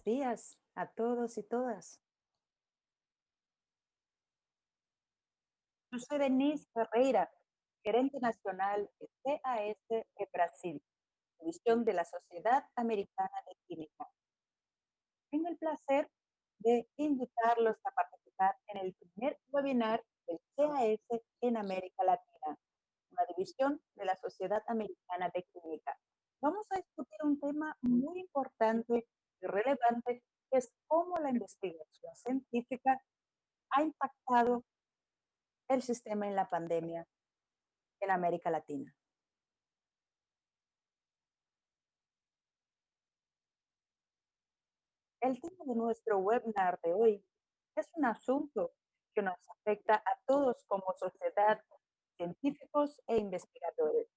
días a todos y todas. Yo soy Denise Ferreira, gerente nacional de CAS de Brasil, división de la Sociedad Americana de Química. Tengo el placer de invitarlos a participar en el primer webinar del CAS en América Latina, una división de la Sociedad Americana de Química. Vamos a discutir un tema muy importante y relevante, que es cómo la investigación científica ha impactado el sistema en la pandemia en América Latina. El tema de nuestro webinar de hoy es un asunto que nos afecta a todos como sociedad, científicos e investigadores.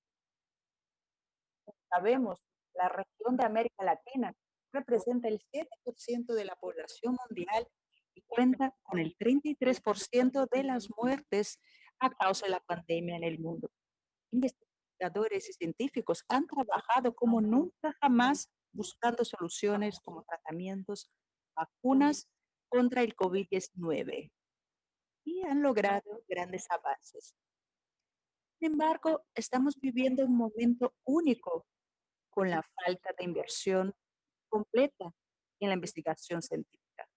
Sabemos, la región de América Latina representa el 7% de la población mundial y cuenta con el 33% de las muertes a causa de la pandemia en el mundo. Investigadores y científicos han trabajado como nunca jamás buscando soluciones como tratamientos, vacunas contra el COVID-19 y han logrado grandes avances. Sin embargo, estamos viviendo un momento único con la falta de inversión completa en la investigación científica.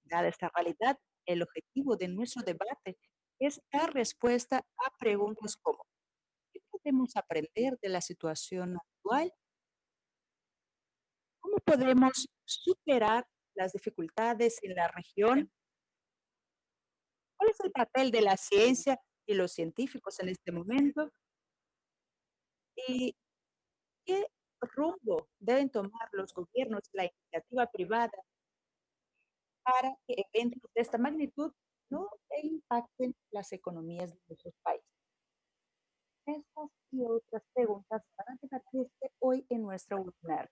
Dada esta realidad, el objetivo de nuestro debate es dar respuesta a preguntas como: ¿qué podemos aprender de la situación actual? ¿Cómo podemos superar las dificultades en la región? ¿Cuál es el papel de la ciencia y los científicos en este momento? ¿Y qué rumbo deben tomar los gobiernos y la iniciativa privada para que eventos de esta magnitud no impacten las economías de nuestros países? Estas y otras preguntas van a debatirse hoy en nuestro webinar.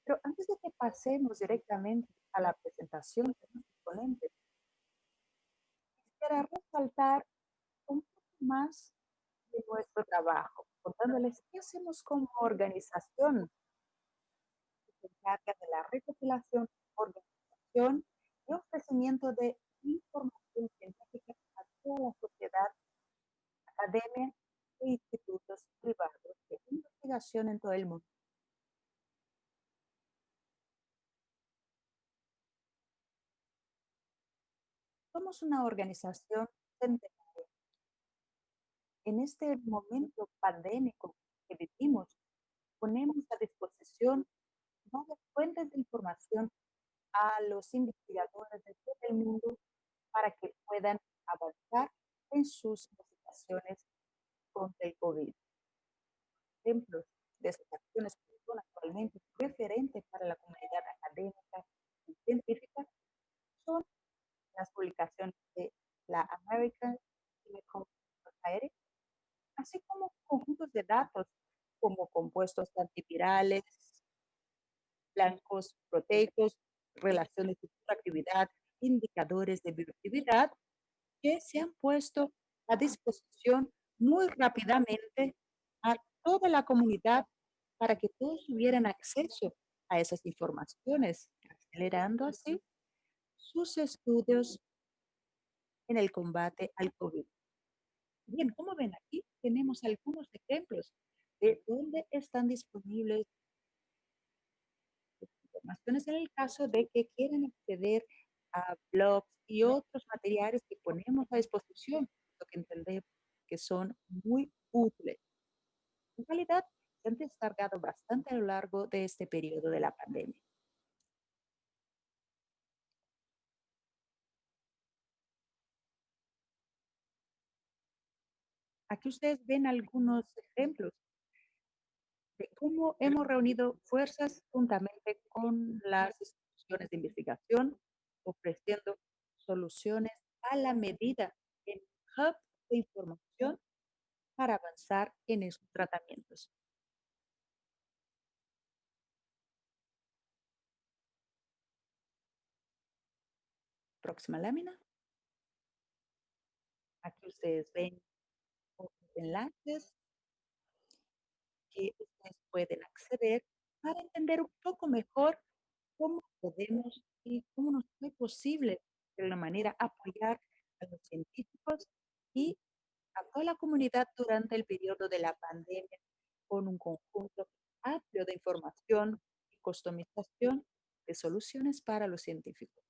Pero antes de que pasemos directamente a la presentación de nuestros ponentes, quisiera resaltar un poco más de nuestro trabajo, contándoles qué hacemos como organización que se encarga de la recopilación, organización y ofrecimiento de información científica a toda la sociedad, academia e institutos privados de investigación en todo el mundo. Somos una organización centenaria. En este momento pandémico que vivimos, ponemos a disposición varias fuentes de información a los investigadores de todo el mundo para que puedan avanzar en sus investigaciones contra el COVID. Ejemplos de estas acciones que son actualmente referentes para la comunidad académica y científica son las publicaciones de la American Chemical Society, así como conjuntos de datos como compuestos antivirales, blancos proteicos, relaciones de actividad, indicadores de bioactividad que se han puesto a disposición muy rápidamente a toda la comunidad para que todos tuvieran acceso a esas informaciones, acelerando así sus estudios en el combate al COVID. Bien, como ven aquí, tenemos algunos ejemplos de dónde están disponibles informaciones en el caso de que quieran acceder a blogs y otros materiales que ponemos a disposición, lo que entendemos que son muy útiles. En realidad, se han descargado bastante a lo largo de este periodo de la pandemia. Aquí ustedes ven algunos ejemplos de cómo hemos reunido fuerzas juntamente con las instituciones de investigación, ofreciendo soluciones a la medida en hub de información para avanzar en esos tratamientos. Próxima lámina. Aquí ustedes ven otros enlaces que ustedes pueden acceder para entender un poco mejor ¿Cómo podemos y cómo nos fue posible de alguna manera apoyar a los científicos y a toda la comunidad durante el periodo de la pandemia con un conjunto amplio de información y customización de soluciones para los científicos?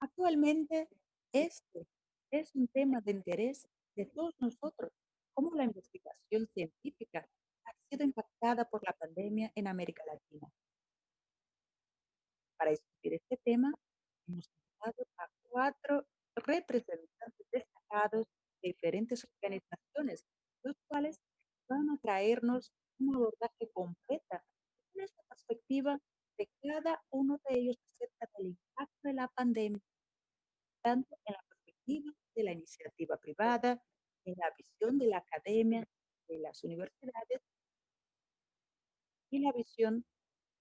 Actualmente, este es un tema de interés de todos nosotros, cómo la investigación científica ha sido impactada por la pandemia en América Latina. Para discutir este tema, hemos invitado a cuatro representantes destacados de diferentes organizaciones, los cuales van a traernos un abordaje completa en esta perspectiva de cada uno de ellos acerca del impacto de la pandemia, tanto en la perspectiva de la iniciativa privada, en la visión de la academia, de las universidades y la visión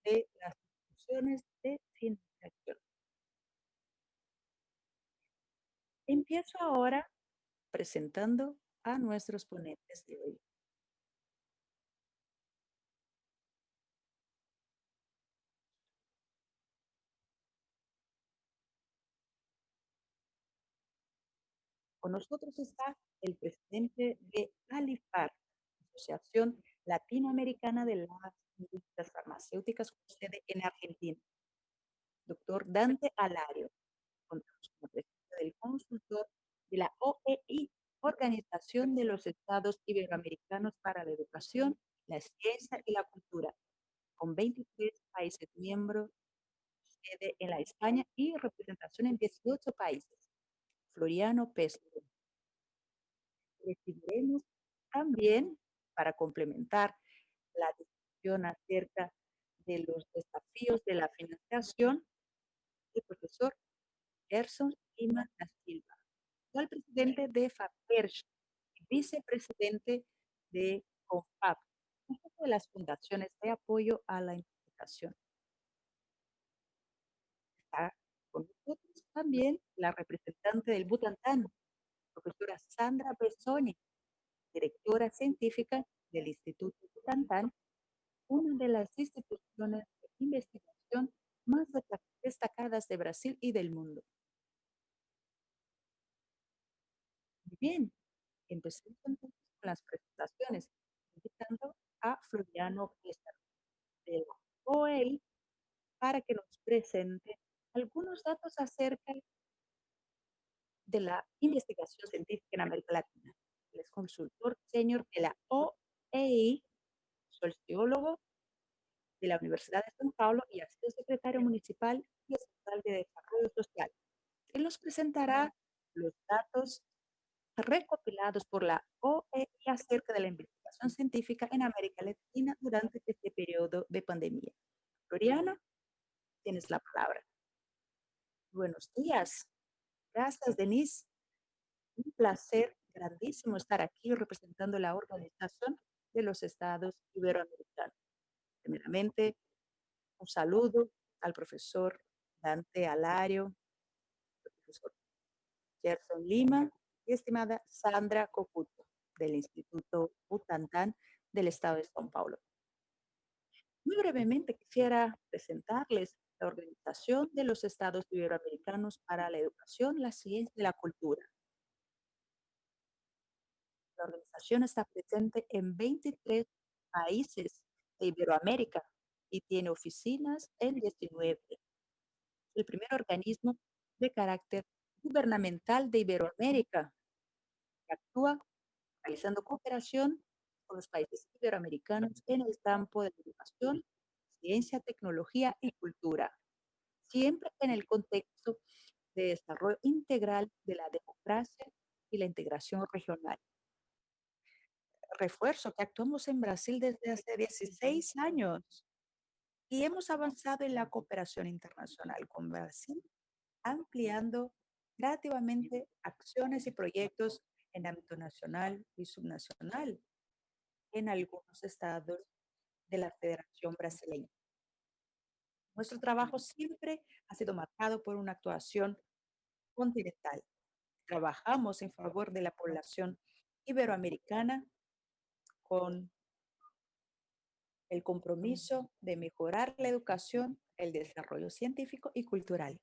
de las instituciones de financiación. Empiezo ahora presentando a nuestros ponentes de hoy. Con nosotros está el presidente de ALIFAR, Asociación Latinoamericana de las Industrias Farmacéuticas, con sede en Argentina, doctor Dante Alario. Contamos como presidente del consultor de la OEI, Organización de los Estados Iberoamericanos para la Educación, la Ciencia y la Cultura, con 23 países miembros, sede en la España y representación en 18 países. Floriano Pesco. Recibiremos también, para complementar la discusión acerca de los desafíos de la financiación, el profesor Gerson Lima da Silva, actual presidente de FAPERJ, vicepresidente de CONFAP, una de las fundaciones de apoyo a la investigación. Está con nosotros también la representante del Butantan, profesora Sandra Bersoni, directora científica del Instituto Butantan, una de las instituciones de investigación más destacadas de Brasil y del mundo. Muy bien, empecemos entonces con las presentaciones, invitando a Floriano Pésaro de la OEI para que nos presente algunos datos acerca de la investigación científica en América Latina. Él es consultor senior de la OEI, sociólogo de la Universidad de São Paulo y ha sido secretario municipal y estatal de Desarrollo Social. Él nos presentará los datos recopilados por la OEI acerca de la investigación científica en América Latina durante este periodo de pandemia. Floriana, tienes la palabra. Buenos días. Gracias, Denise. Un placer grandísimo estar aquí representando la Organización de los Estados Iberoamericanos. Primeramente, un saludo al profesor Dante Alario, al profesor Gerson Lima y estimada Sandra Cocuto del Instituto Butantan del Estado de São Paulo. Muy brevemente quisiera presentarles la Organización de los Estados Iberoamericanos para la Educación, la Ciencia y la Cultura. La organización está presente en 23 países de Iberoamérica y tiene oficinas en 19. El primer organismo de carácter gubernamental de Iberoamérica que actúa realizando cooperación con los países iberoamericanos en el campo de la educación, ciencia, tecnología y cultura, siempre en el contexto de desarrollo integral de la democracia y la integración regional. Refuerzo que actuamos en Brasil desde hace 16 años y hemos avanzado en la cooperación internacional con Brasil, ampliando creativamente acciones y proyectos en ámbito nacional y subnacional en algunos estados de la Federación Brasileña. Nuestro trabajo siempre ha sido marcado por una actuación continental. Trabajamos en favor de la población iberoamericana con el compromiso de mejorar la educación, el desarrollo científico y cultural.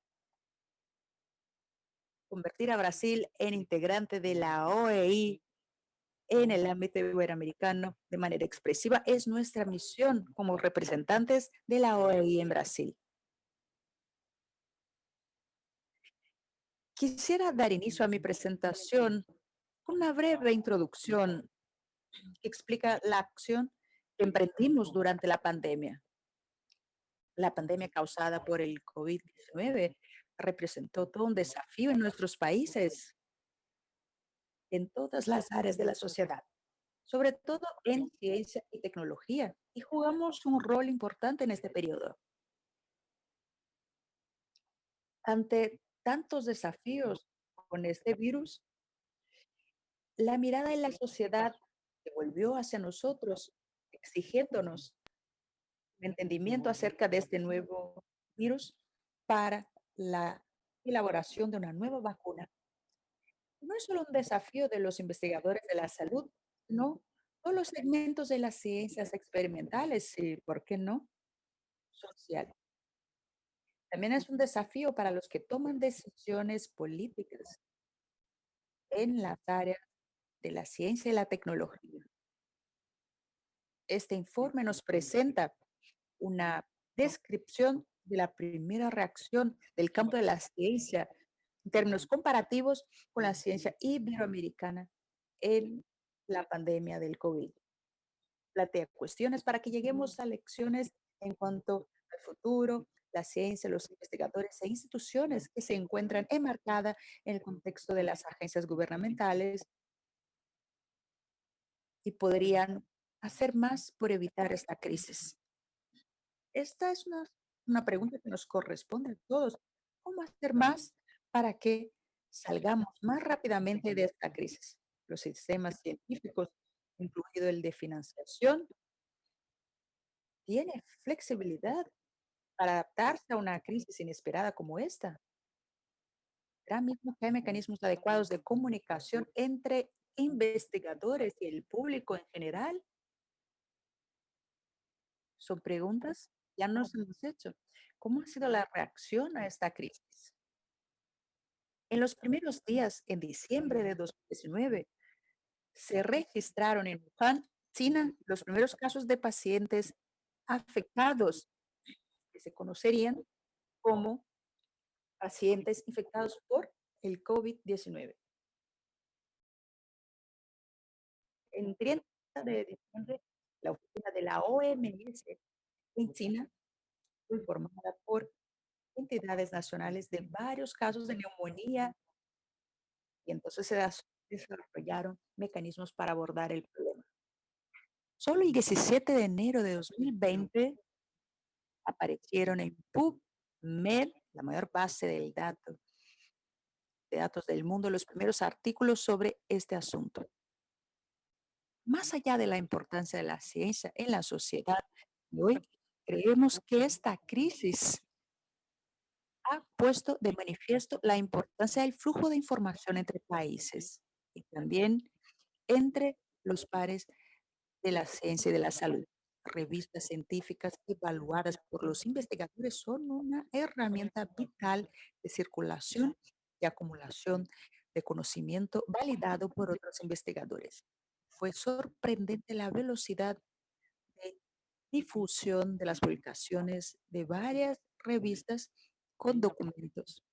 Convertir a Brasil en integrante de la OEI en el ámbito iberoamericano de manera expresiva es nuestra misión como representantes de la OEI en Brasil. Quisiera dar inicio a mi presentación con una breve introducción que explica la acción que emprendimos durante la pandemia. La pandemia causada por el COVID-19 representó todo un desafío en nuestros países, en todas las áreas de la sociedad, sobre todo en ciencia y tecnología, y jugamos un rol importante en este periodo. Ante tantos desafíos con este virus, la mirada de la sociedad se volvió hacia nosotros, exigiéndonos entendimiento acerca de este nuevo virus para la elaboración de una nueva vacuna. No es solo un desafío de los investigadores de la salud, no, todos los segmentos de las ciencias experimentales y, ¿por qué no?, social. También es un desafío para los que toman decisiones políticas en las áreas de la ciencia y la tecnología. Este informe nos presenta una descripción de la primera reacción del campo de la ciencia en términos comparativos con la ciencia iberoamericana en la pandemia del COVID. Plantea cuestiones para que lleguemos a lecciones en cuanto al futuro, la ciencia, los investigadores e instituciones que se encuentran enmarcadas en el contexto de las agencias gubernamentales y podrían hacer más por evitar esta crisis. Esta es una pregunta que nos corresponde a todos. ¿Cómo hacer más para que salgamos más rápidamente de esta crisis? Los sistemas científicos, incluido el de financiación, tienen flexibilidad para adaptarse a una crisis inesperada como esta. ¿Será mismo que hay mecanismos adecuados de comunicación entre investigadores y el público en general? Son preguntas que ya nos hemos hecho. ¿Cómo ha sido la reacción a esta crisis? En los primeros días, en diciembre de 2019, se registraron en Wuhan, China, los primeros casos de pacientes afectados, que se conocerían como pacientes infectados por el COVID-19. En 30 de diciembre, la oficina de la OMS en China fue informada por entidades nacionales de varios casos de neumonía y entonces desarrollaron mecanismos para abordar el problema. Solo el 17 de enero de 2020 aparecieron en PubMed, la mayor base de datos del mundo, los primeros artículos sobre este asunto. Más allá de la importancia de la ciencia en la sociedad de hoy, creemos que esta crisis ha puesto de manifiesto la importancia del flujo de información entre países y también entre los pares de la ciencia y de la salud. Revistas científicas evaluadas por los investigadores son una herramienta vital de circulación y acumulación de conocimiento validado por otros investigadores. Fue sorprendente la velocidad de difusión de las publicaciones de varias revistas con documentos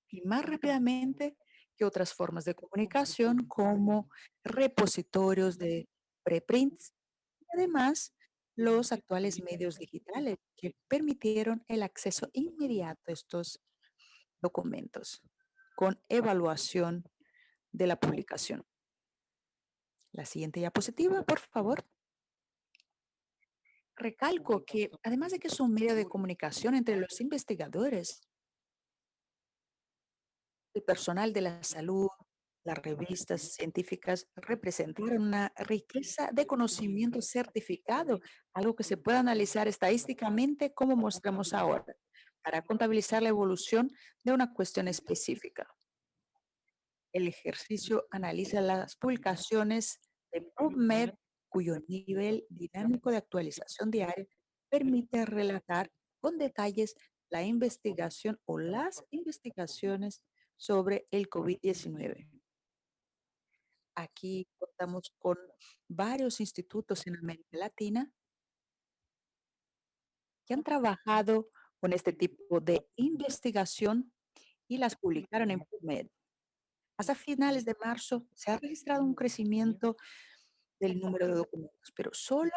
y más rápidamente que otras formas de comunicación como repositorios de preprints y además los actuales medios digitales que permitieron el acceso inmediato a estos documentos con evaluación de la publicación. La siguiente diapositiva, por favor. Recalco que además de que es un medio de comunicación entre los investigadores, el personal de la salud, las revistas científicas representan una riqueza de conocimiento certificado, algo que se puede analizar estadísticamente como mostramos ahora, para contabilizar la evolución de una cuestión específica. El ejercicio analiza las publicaciones de PubMed, cuyo nivel dinámico de actualización diaria permite relatar con detalles la investigación o las investigaciones sobre el COVID-19. Aquí contamos con varios institutos en América Latina que han trabajado con este tipo de investigación y las publicaron en PubMed. Hasta finales de marzo se ha registrado un crecimiento del número de documentos, pero solo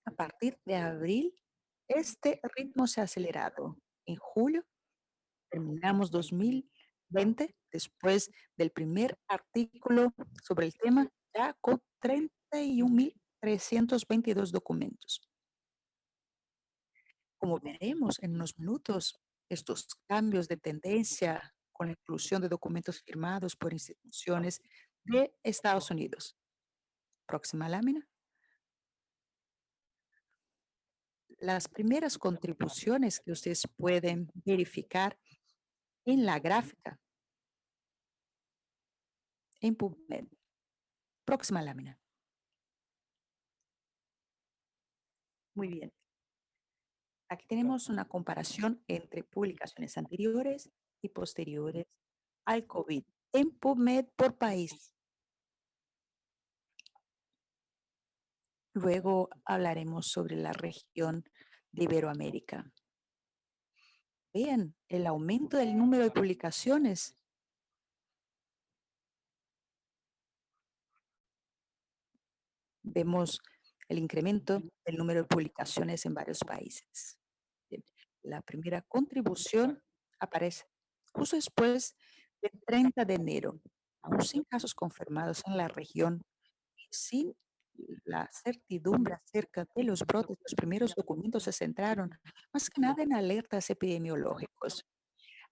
a partir de abril este ritmo se ha acelerado. En julio terminamos 2020 después del primer artículo sobre el tema ya con 31.322 documentos. Como veremos en unos minutos, estos cambios de tendencia con la inclusión de documentos firmados por instituciones de Estados Unidos. Próxima lámina. Las primeras contribuciones que ustedes pueden verificar en la gráfica en PubMed. Próxima lámina. Muy bien. Aquí tenemos una comparación entre publicaciones anteriores y posteriores al COVID en PubMed por país. Luego hablaremos sobre la región de Iberoamérica. Vean el aumento del número de publicaciones. Vemos el incremento del número de publicaciones en varios países. Bien, la primera contribución aparece justo después del 30 de enero, aún sin casos confirmados en la región, sin la certidumbre acerca de los brotes. Los primeros documentos se centraron más que nada en alertas epidemiológicos.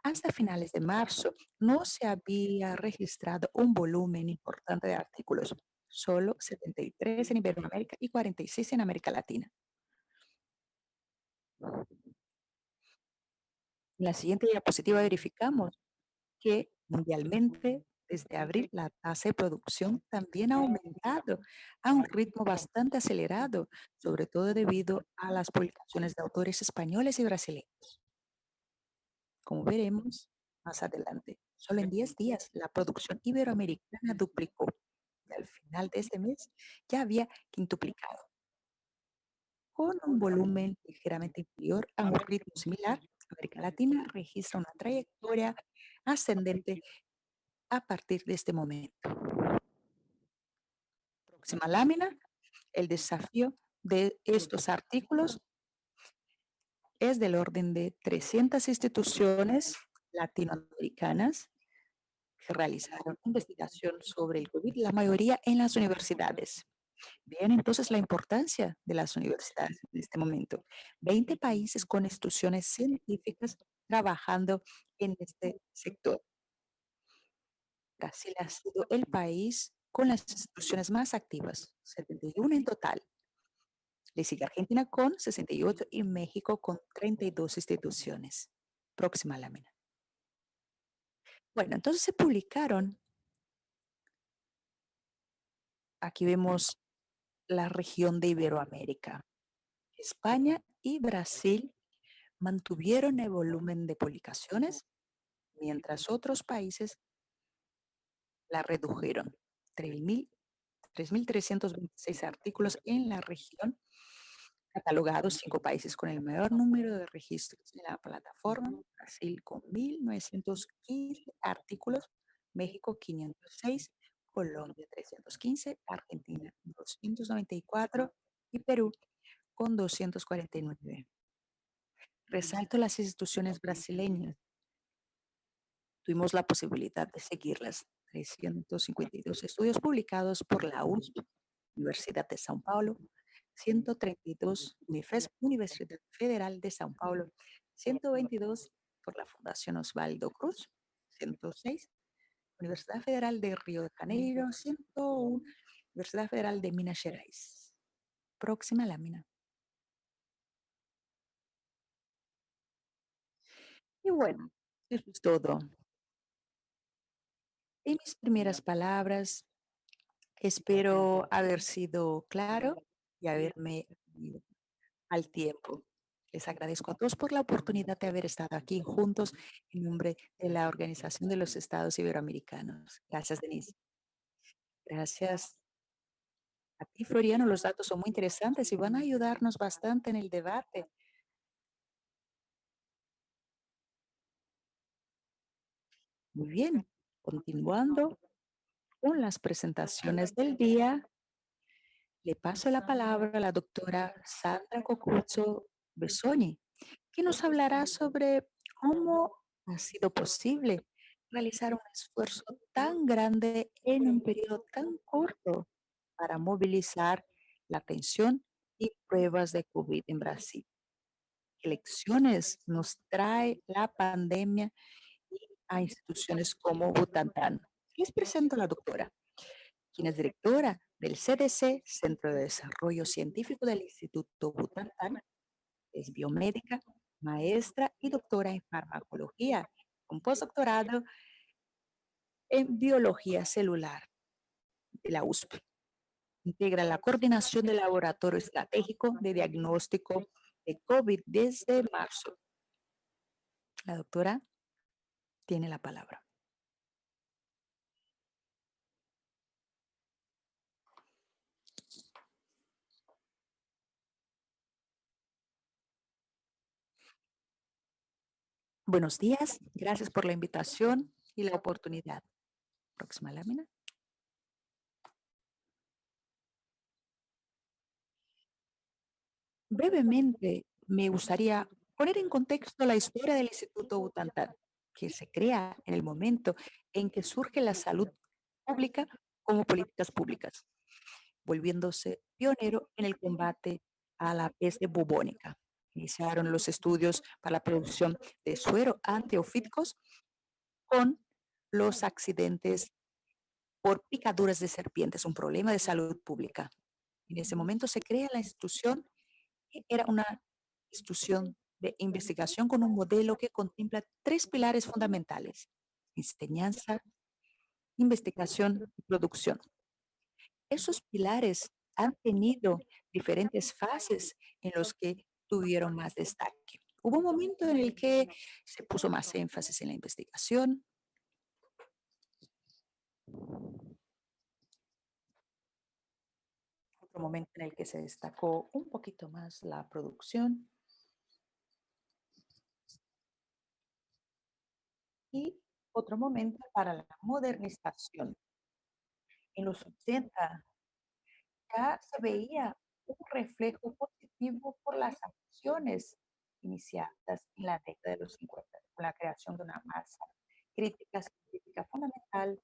Hasta finales de marzo no se había registrado un volumen importante de artículos, solo 73 en Iberoamérica y 46 en América Latina. En la siguiente diapositiva verificamos que mundialmente desde abril la tasa de producción también ha aumentado a un ritmo bastante acelerado, sobre todo debido a las publicaciones de autores españoles y brasileños. Como veremos más adelante, solo en 10 días la producción iberoamericana duplicó y al final de este mes ya había quintuplicado, con un volumen ligeramente inferior a un ritmo similar. América Latina registra una trayectoria ascendente a partir de este momento. Próxima lámina, el desafío de estos artículos es del orden de 300 instituciones latinoamericanas que realizaron investigación sobre el COVID, la mayoría en las universidades. Vean entonces la importancia de las universidades en este momento. 20 países con instituciones científicas trabajando en este sector. Brasil ha sido el país con las instituciones más activas, 71 en total. Le sigue Argentina con 68 y México con 32 instituciones. Próxima lámina. Bueno, entonces se publicaron, aquí vemos la región de Iberoamérica. España y Brasil mantuvieron el volumen de publicaciones, mientras otros países la redujeron. 3.326 artículos en la región, catalogados 5 países con el mayor número de registros en la plataforma: Brasil con 1.915 artículos, México 506, Colombia 315, Argentina 294 y Perú con 249. Resalto las instituciones brasileñas. Tuvimos la posibilidad de seguirlas. 352 estudios publicados por la USP, Universidad de São Paulo, 132 UNIFES, Universidad Federal de São Paulo, 122 por la Fundación Osvaldo Cruz, 106 Universidad Federal de Río de Janeiro, 101 Universidad Federal de Minas Gerais. Próxima lámina. Y bueno, eso es todo. En mis primeras palabras, espero haber sido claro y haberme referido al tiempo. Les agradezco a todos por la oportunidad de haber estado aquí juntos en nombre de la Organización de los Estados Iberoamericanos. Gracias, Denise. Gracias a ti, Floriano. Los datos son muy interesantes y van a ayudarnos bastante en el debate. Muy bien. Continuando con las presentaciones del día, le paso la palabra a la doctora Sandra Cocuzzo Besoni, que nos hablará sobre cómo ha sido posible realizar un esfuerzo tan grande en un periodo tan corto para movilizar la atención y pruebas de COVID en Brasil. ¿Qué lecciones nos trae la pandemia y a instituciones como Butantan? Les presento a la doctora, quien es directora del CDC, Centro de Desarrollo Científico del Instituto Butantan. Es biomédica, maestra y doctora en farmacología, con postdoctorado en biología celular de la USP. Integra la coordinación del Laboratorio Estratégico de Diagnóstico de COVID desde marzo. La doctora tiene la palabra. Buenos días, gracias por la invitación y la oportunidad. Próxima lámina. Brevemente, me gustaría poner en contexto la historia del Instituto Butantan, que se crea en el momento en que surge la salud pública como políticas públicas, volviéndose pionero en el combate a la peste bubónica. Iniciaron los estudios para la producción de suero antiofídicos con los accidentes por picaduras de serpientes, un problema de salud pública. En ese momento se crea la institución, que era una institución de investigación con un modelo que contempla tres pilares fundamentales: enseñanza, investigación y producción. Esos pilares han tenido diferentes fases en los que tuvieron más destaque. Hubo un momento en el que se puso más énfasis en la investigación, otro momento en el que se destacó un poquito más la producción y otro momento para la modernización. En los 80 ya se veía un reflejo positivo por las acciones iniciadas en la década de los 50, con la creación de una masa crítica científica fundamental,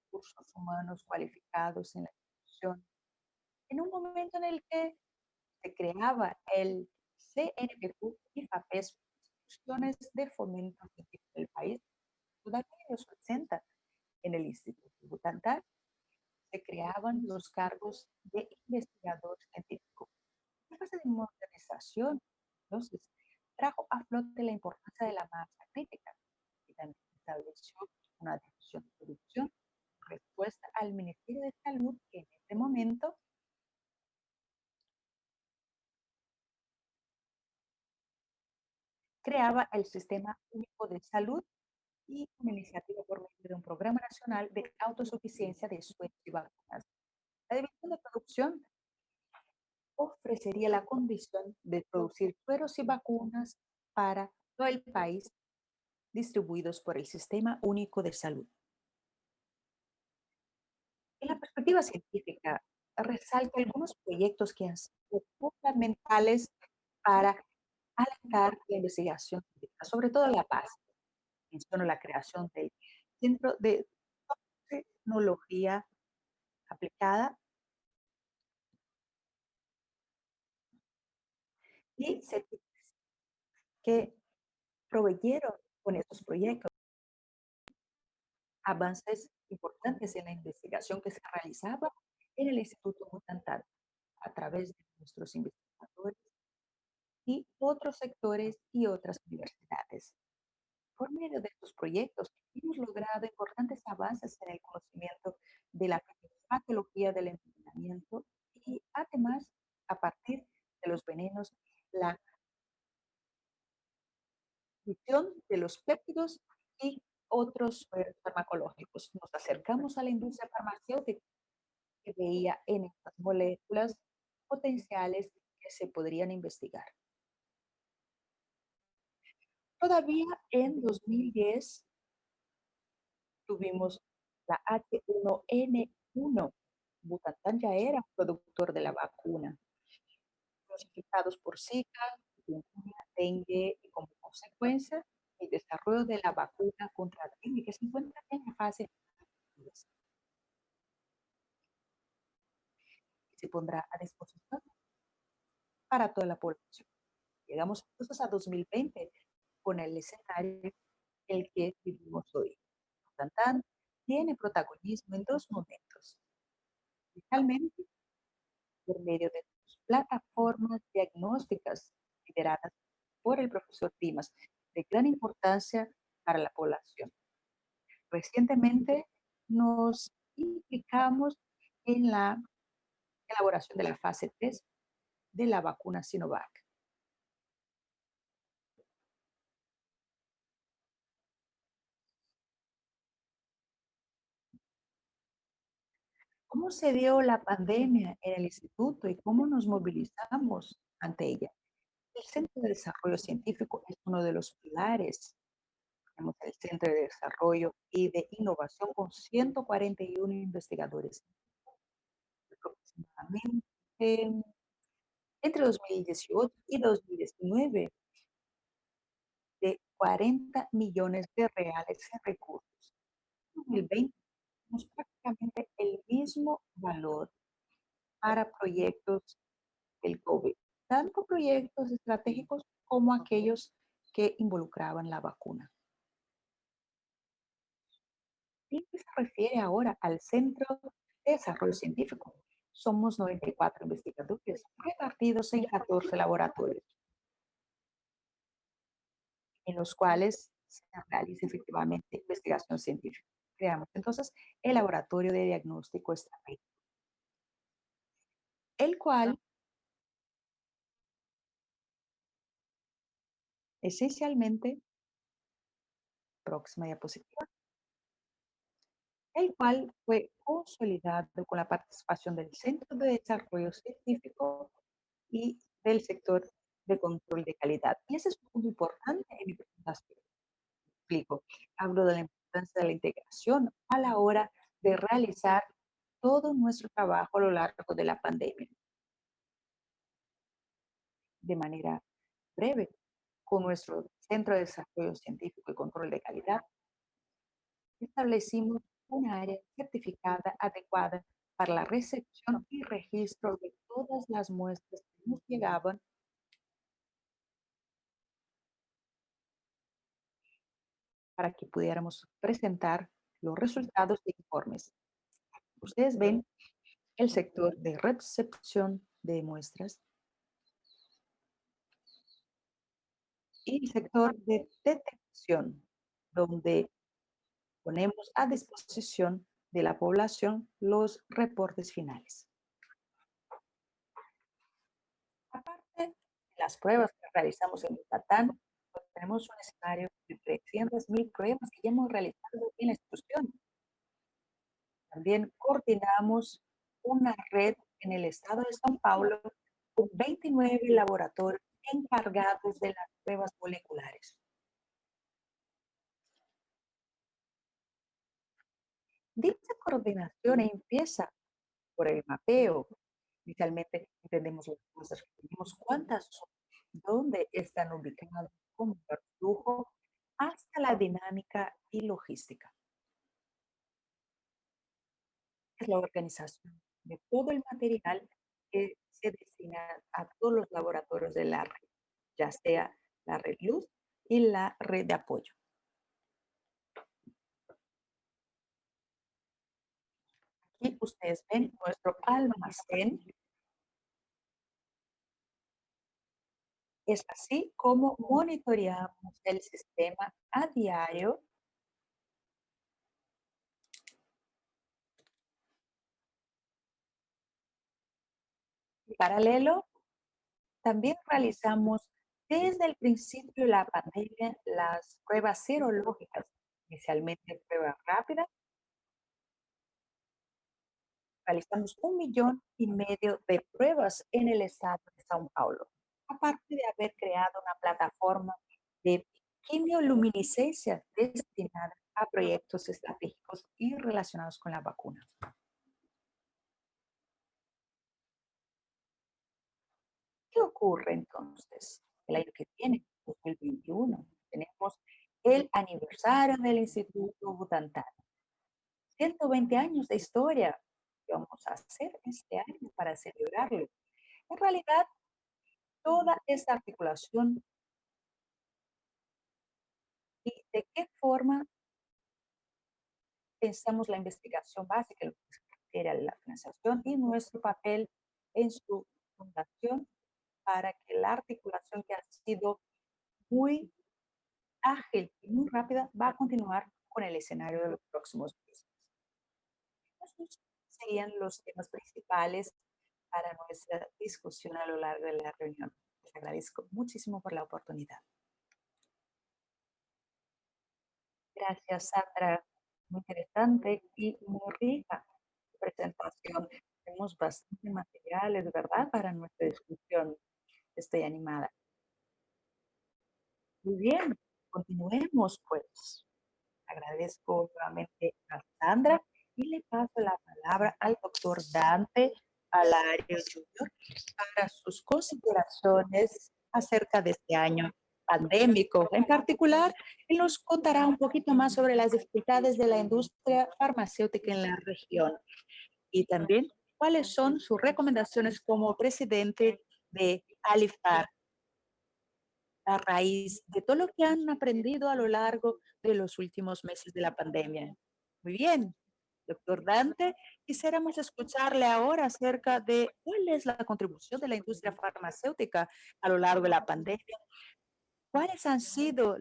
recursos humanos cualificados en la institución, en un momento en el que se creaba el CNPq y FAPES, instituciones de fomento científico del país. Todavía en los 80, en el Instituto Butantan, se creaban los cargos de investigador científico. La fase de modernización, entonces, trajo a flote la importancia de la masa crítica y también estableció una división de producción en respuesta al Ministerio de Salud, que en este momento creaba el Sistema Único de Salud y una iniciativa por medio de un programa nacional de autosuficiencia de sueros y vacunas. La división de producción ofrecería la condición de producir sueros y vacunas para todo el país distribuidos por el Sistema Único de Salud. En la perspectiva científica, resalta algunos proyectos que han sido fundamentales para alentar la investigación científica, sobre todo la base. Menciono la creación del Centro de Tecnología Aplicada y CETICS, que proveyeron con estos proyectos avances importantes en la investigación que se realizaba en el Instituto Butantan a través de nuestros investigadores y otros sectores y otras universidades. Por medio de estos proyectos, hemos logrado importantes avances en el conocimiento de la patología del envenenamiento y además, a partir de los venenos, la función de los péptidos y otros farmacológicos. Nos acercamos a la industria farmacéutica que veía en estas moléculas potenciales que se podrían investigar. Todavía en 2010 tuvimos la H1N1. Butantan ya era productor de la vacuna. Los infectados por Zika, chikungunya, dengue y como consecuencia el desarrollo de la vacuna contra dengue que se encuentra en la fase y se pondrá a disposición para toda la población. Llegamos entonces a 2020 con el escenario el que vivimos hoy. Butantan tiene protagonismo en dos momentos. Inicialmente, por medio de sus plataformas diagnósticas lideradas por el profesor Dimas, de gran importancia para la población. Recientemente nos implicamos en la elaboración de la fase 3 de la vacuna Sinovac. ¿Cómo se dio la pandemia en el instituto y cómo nos movilizamos ante ella? El Centro de Desarrollo Científico es uno de los pilares. Tenemos el Centro de Desarrollo y de Innovación con 141 investigadores. Aproximadamente entre 2018 y 2019 de 40 millones de reales en recursos. En 2020 tenemos prácticamente el mismo valor para proyectos del COVID, tanto proyectos estratégicos como aquellos que involucraban la vacuna. ¿Y qué se refiere ahora al Centro de Desarrollo Científico? Somos 94 investigadores repartidos en 14 laboratorios, en los cuales se realiza efectivamente investigación científica. Creamos entonces el Laboratorio de Diagnóstico Estratégico, el cual esencialmente, próxima diapositiva, el cual fue consolidado con la participación del Centro de Desarrollo Científico y del sector de control de calidad. Y ese es un punto importante en mi presentación. Explico. Hablo de la importancia de la integración a la hora de realizar todo nuestro trabajo a lo largo de la pandemia. De manera breve, con nuestro Centro de Desarrollo Científico y Control de Calidad, establecimos una área certificada adecuada para la recepción y registro de todas las muestras que nos llegaban para que pudiéramos presentar los resultados de informes. Ustedes ven el sector de recepción de muestras y el sector de detección, donde ponemos a disposición de la población los reportes finales. Aparte de las pruebas que realizamos en Yucatán, pues tenemos un escenario de 300.000 pruebas que ya hemos realizado en la institución. También coordinamos una red en el estado de São Paulo con 29 laboratorios encargados de las pruebas moleculares. Dicha coordinación empieza por el mapeo. Inicialmente entendemos las cosas que tenemos, cuántas son, dónde están ubicadas, cómo el flujo, hasta la dinámica y logística. Es la organización de todo el material que se destina a todos los laboratorios de la red, ya sea la red luz y la red de apoyo. Aquí ustedes ven nuestro almacén. Es así como monitoreamos el sistema a diario paralelo, también realizamos desde el principio de la pandemia las pruebas serológicas, inicialmente pruebas rápidas. Realizamos 1,5 millones de pruebas en el estado de São Paulo, aparte de haber creado una plataforma de quimioluminiscencia destinada a proyectos estratégicos y relacionados con la vacuna. ¿Qué ocurre entonces? El año que viene, 2021, tenemos el aniversario del Instituto Butantan. 120 años de historia. ¿Qué vamos a hacer este año para celebrarlo? En realidad, toda esta articulación y de qué forma pensamos la investigación básica, lo que se refiere a la financiación y nuestro papel en su fundación para que la articulación que ha sido muy ágil y muy rápida va a continuar con el escenario de los próximos meses. Esos serían los temas principales para nuestra discusión a lo largo de la reunión. Les agradezco muchísimo por la oportunidad. Gracias, Sandra. Muy interesante y muy rica presentación. Tenemos bastante materiales, ¿verdad? Para nuestra discusión. Estoy animada. Muy bien, continuemos pues. Agradezco nuevamente a Sandra y le paso la palabra al doctor Dante Alario Jr. para sus consideraciones acerca de este año pandémico. En particular, él nos contará un poquito más sobre las dificultades de la industria farmacéutica en la región y también cuáles son sus recomendaciones como presidente de Alifar a raíz de todo lo que han aprendido a lo largo de los últimos meses de la pandemia. Muy bien, doctor Dante, quisiéramos escucharle ahora acerca de cuál es la contribución de la industria farmacéutica a lo largo de la pandemia. ¿Cuáles han sido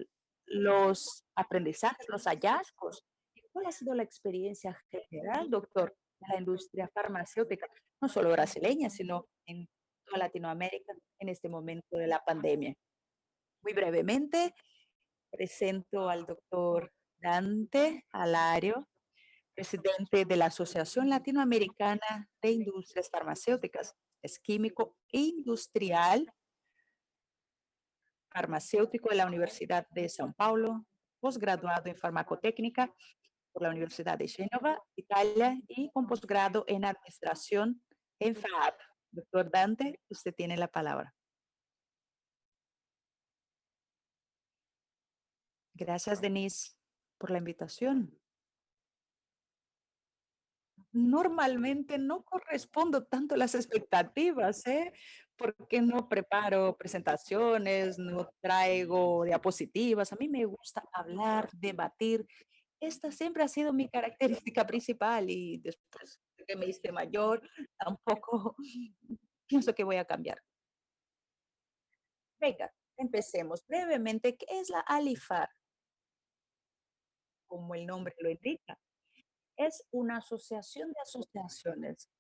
los aprendizajes, los hallazgos? ¿Y cuál ha sido la experiencia general, doctor, de la industria farmacéutica, no solo brasileña, sino en toda Latinoamérica en este momento de la pandemia? Muy brevemente, presento al doctor Dante Alario, presidente de la Asociación Latinoamericana de Industrias Farmacéuticas. Es químico industrial farmacéutico de la Universidad de São Paulo, posgraduado en farmacotécnica por la Universidad de Génova, Italia, y con posgrado en administración en FAAP. Doctor Dante, usted tiene la palabra. Gracias, Denise, por la invitación. Normalmente no correspondo tanto a las expectativas, ¿eh? Porque no preparo presentaciones, no traigo diapositivas. A mí me gusta hablar, debatir. Esta siempre ha sido mi característica principal y después de que me hice mayor, tampoco pienso que voy a cambiar. Venga, empecemos brevemente. ¿Qué es la ALIFAR? Como el nombre lo indica, es una asociación de asociaciones.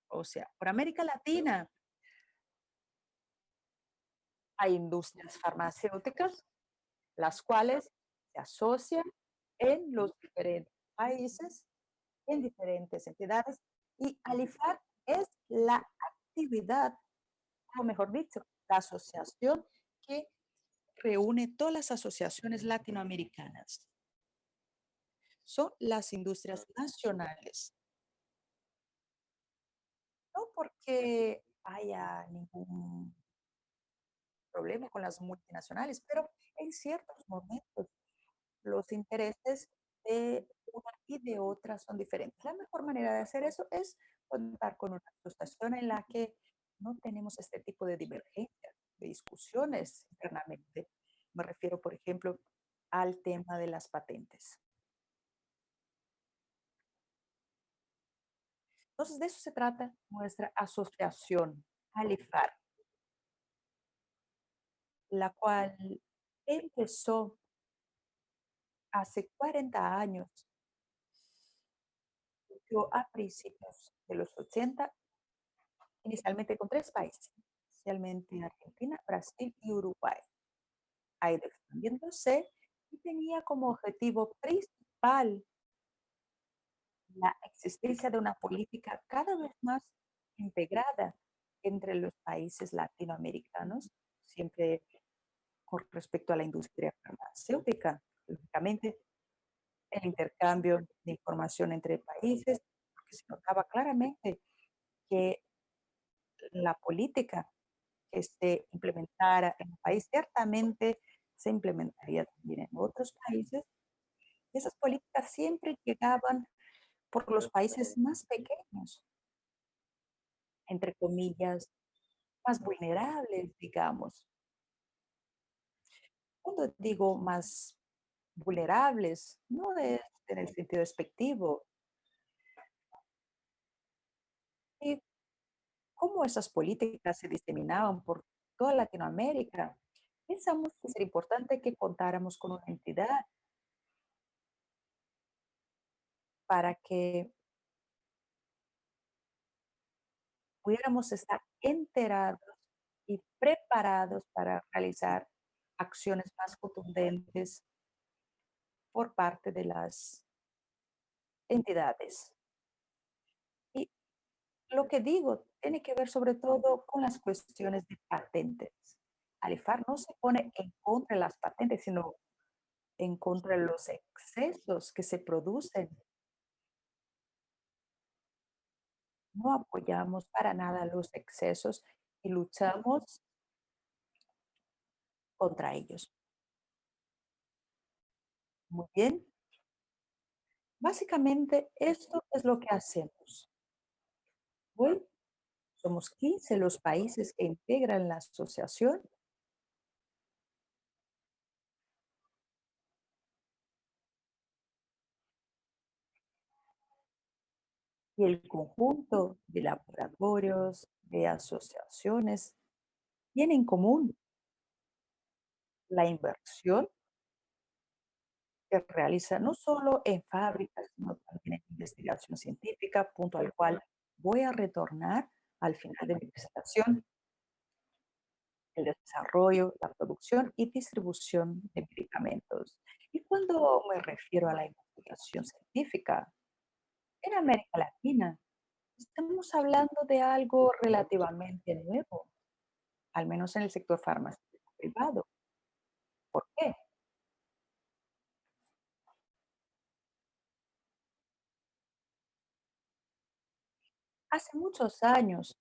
O sea, por América Latina hay industrias farmacéuticas, las cuales se asocian en los diferentes países, en diferentes entidades, y Alifar es la actividad, o mejor dicho, la asociación que reúne todas las asociaciones latinoamericanas. Son las industrias nacionales, no porque haya ningún problema con las multinacionales, pero en ciertos momentos los intereses de una y de otra son diferentes. La mejor manera de hacer eso es contar con una asociación en la que no tenemos este tipo de divergencia, de discusiones internamente. Me refiero, por ejemplo, al tema de las patentes. Entonces, de eso se trata nuestra asociación, Alifar, la cual empezó hace 40 años, surgió a principios de los 80 inicialmente con 3 países, especialmente Argentina, Brasil y Uruguay. Ha ido expandiéndose y tenía como objetivo principal la existencia de una política cada vez más integrada entre los países latinoamericanos, siempre con respecto a la industria farmacéutica. Lógicamente, el intercambio de información entre países, porque se notaba claramente que la política que se implementara en un país ciertamente se implementaría también en otros países. Y esas políticas siempre llegaban por los países más pequeños, entre comillas, más vulnerables, digamos. Cuando digo más vulnerables, no es en el sentido despectivo. Y cómo esas políticas se diseminaban por toda Latinoamérica, pensamos que sería importante que contáramos con una entidad para que pudiéramos estar enterados y preparados para realizar acciones más contundentes por parte de las entidades. Y lo que digo tiene que ver sobre todo con las cuestiones de patentes. Alifar no se pone en contra de las patentes, sino en contra de los excesos que se producen. No apoyamos para nada los excesos y luchamos contra ellos. Muy bien, básicamente esto es lo que hacemos. Hoy somos 15 los países que integran la asociación y el conjunto de laboratorios, de asociaciones, tiene en común la inversión que realiza no solo en fábricas, sino también en investigación científica, punto al cual voy a retornar al final de mi presentación, el desarrollo, la producción y distribución de medicamentos. Y cuando me refiero a la investigación científica, en América Latina, estamos hablando de algo relativamente nuevo, al menos en el sector farmacéutico privado. ¿Por qué? Hace muchos años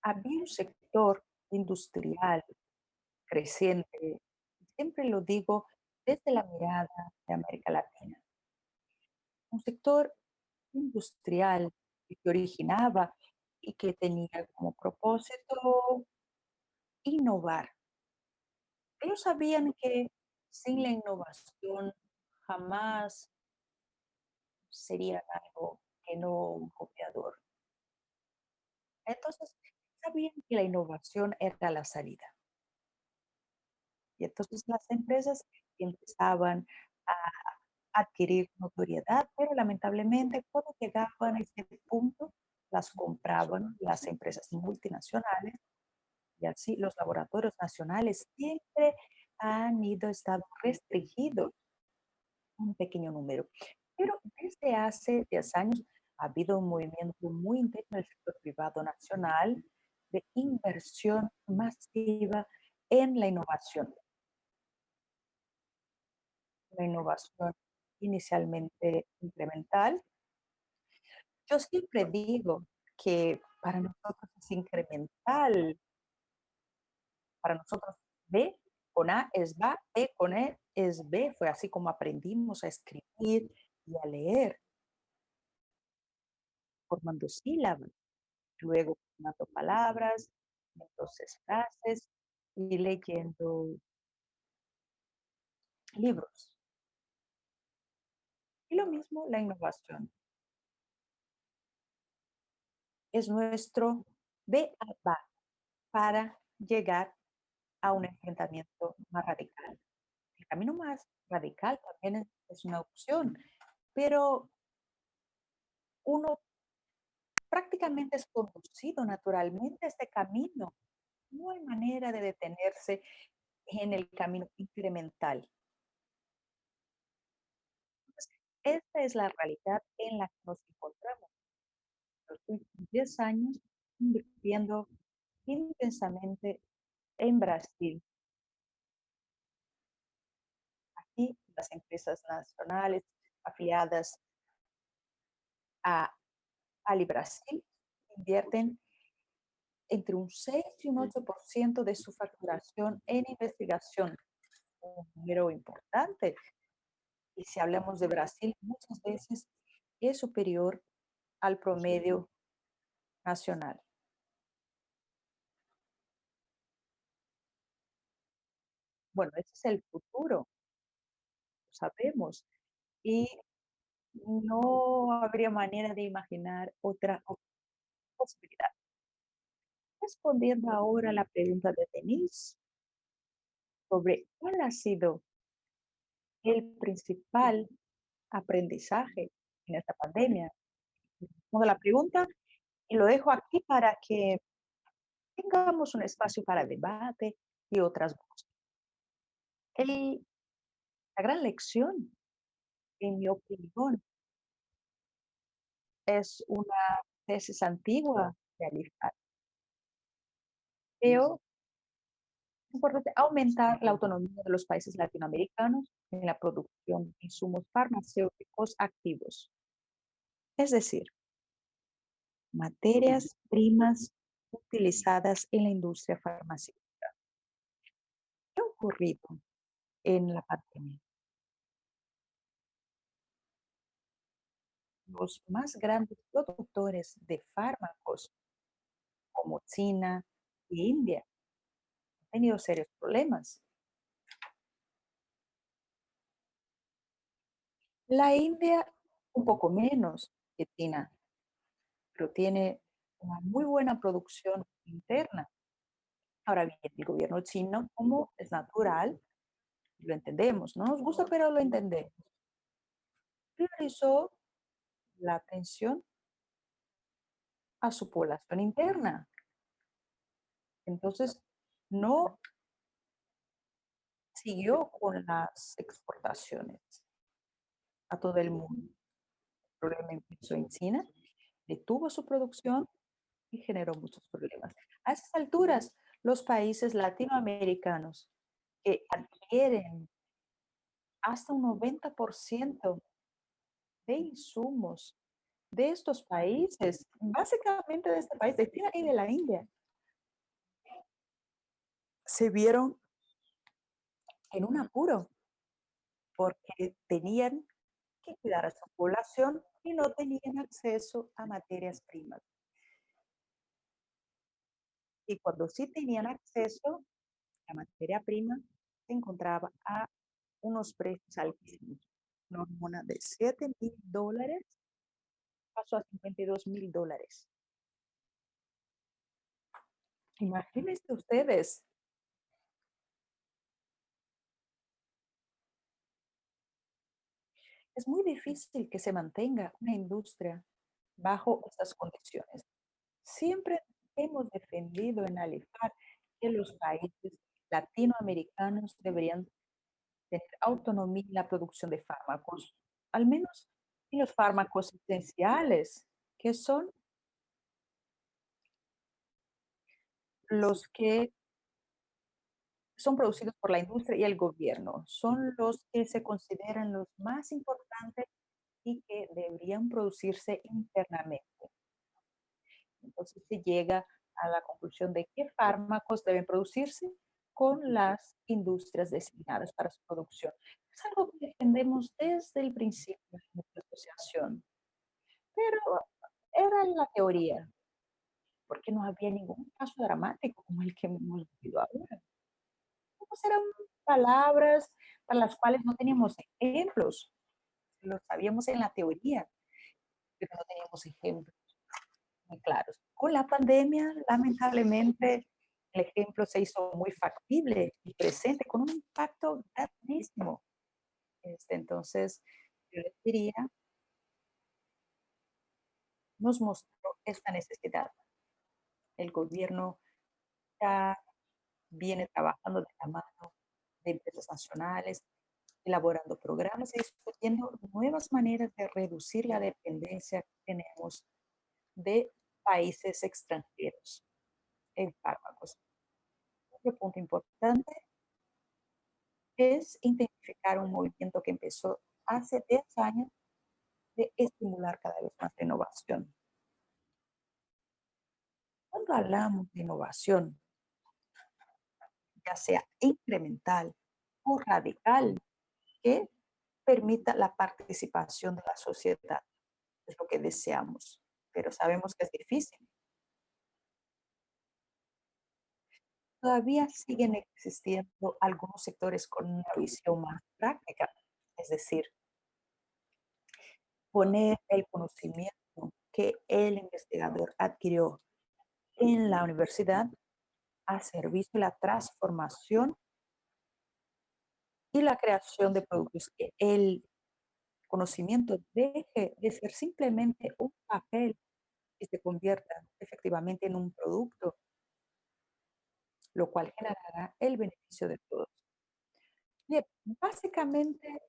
había un sector industrial creciente, siempre lo digo desde la mirada de América Latina, un sector industrial que se originaba y que tenía como propósito innovar. Ellos sabían que sin la innovación jamás sería algo que no un copiador. Entonces, sabían que la innovación era la salida. Y entonces las empresas empezaban a adquirir notoriedad, pero lamentablemente cuando llegaban a ese punto, las compraban las empresas multinacionales y así los laboratorios nacionales siempre han ido estado restringidos a un pequeño número. Pero desde hace 10 años ha habido un movimiento muy intenso del sector privado nacional de inversión masiva en la innovación inicialmente incremental. Yo siempre digo que para nosotros es incremental, para nosotros B con A es va, B con E es B, fue así como aprendimos a escribir y a leer, formando sílabas, luego formando palabras, entonces frases y leyendo libros. Y lo mismo la innovación, es nuestro B a va para llegar a un enfrentamiento más radical. El camino más radical también es una opción, pero uno prácticamente es conducido naturalmente este camino. No hay manera de detenerse en el camino incremental. Entonces, esta es la realidad en la que nos encontramos los últimos 10 años invirtiendo intensamente en Brasil. Aquí las empresas nacionales afiliadas a Brasil invierten entre un 6 y un 8% de su facturación en investigación, un número importante. Y si hablamos de Brasil, muchas veces es superior al promedio nacional. Bueno, ese es el futuro, lo sabemos, y no habría manera de imaginar otra posibilidad. Respondiendo ahora a la pregunta de Denise sobre cuál ha sido el principal aprendizaje en esta pandemia. Respondo la pregunta y lo dejo aquí para que tengamos un espacio para debate y otras voces. El- la gran lección, en mi opinión, es una tesis antigua de Alifar. Creo es importante aumentar la autonomía de los países latinoamericanos en la producción de insumos farmacéuticos activos, es decir, materias primas utilizadas en la industria farmacéutica. ¿Qué ha ocurrido en la pandemia? Los más grandes productores de fármacos, como China e India, han tenido serios problemas. La India, un poco menos que China, pero tiene una muy buena producción interna. Ahora bien, el gobierno chino, como es natural, lo entendemos, no nos gusta, pero lo entendemos, priorizó la atención a su población interna. Entonces, no siguió con las exportaciones a todo el mundo. El problema empezó en China, detuvo su producción y generó muchos problemas. A esas alturas, los países latinoamericanos que adquieren hasta un 90% de insumos de estos países, básicamente de este país, de China y de la India, se vieron en un apuro porque tenían que cuidar a su población y no tenían acceso a materias primas. Y cuando sí tenían acceso, la materia prima se encontraba a unos precios altísimos. Una hormona de $7,000 pasó a $52,000. Imagínense ustedes, es muy difícil que se mantenga una industria bajo estas condiciones. Siempre hemos defendido en Alifar que los países latinoamericanos deberían tener autonomía en la producción de fármacos, al menos en los fármacos esenciales, que son los que son producidos por la industria y el gobierno. Son los que se consideran los más importantes y que deberían producirse internamente. Entonces se llega a la conclusión de qué fármacos deben producirse con las industrias designadas para su producción. Es algo que defendemos desde el principio de nuestra asociación, pero era la teoría, porque no había ningún caso dramático como el que hemos vivido ahora. Pues eran palabras para las cuales no teníamos ejemplos, lo sabíamos en la teoría, pero no teníamos ejemplos muy claros. Con la pandemia, lamentablemente, el ejemplo se hizo muy factible y presente, con un impacto grandísimo. Entonces, yo les diría, nos mostró esta necesidad. El gobierno ya viene trabajando de la mano de empresas nacionales, elaborando programas y discutiendo nuevas maneras de reducir la dependencia que tenemos de países extranjeros en fármacos. Otro punto importante es intensificar un movimiento que empezó hace 10 años de estimular cada vez más la innovación. Cuando hablamos de innovación, ya sea incremental o radical, que permita la participación de la sociedad, es lo que deseamos, pero sabemos que es difícil. Todavía siguen existiendo algunos sectores con una visión más práctica, es decir, poner el conocimiento que el investigador adquirió en la universidad a servicio de la transformación y la creación de productos, que el conocimiento deje de ser simplemente un papel y se convierta efectivamente en un producto, lo cual generará el beneficio de todos. Bien, básicamente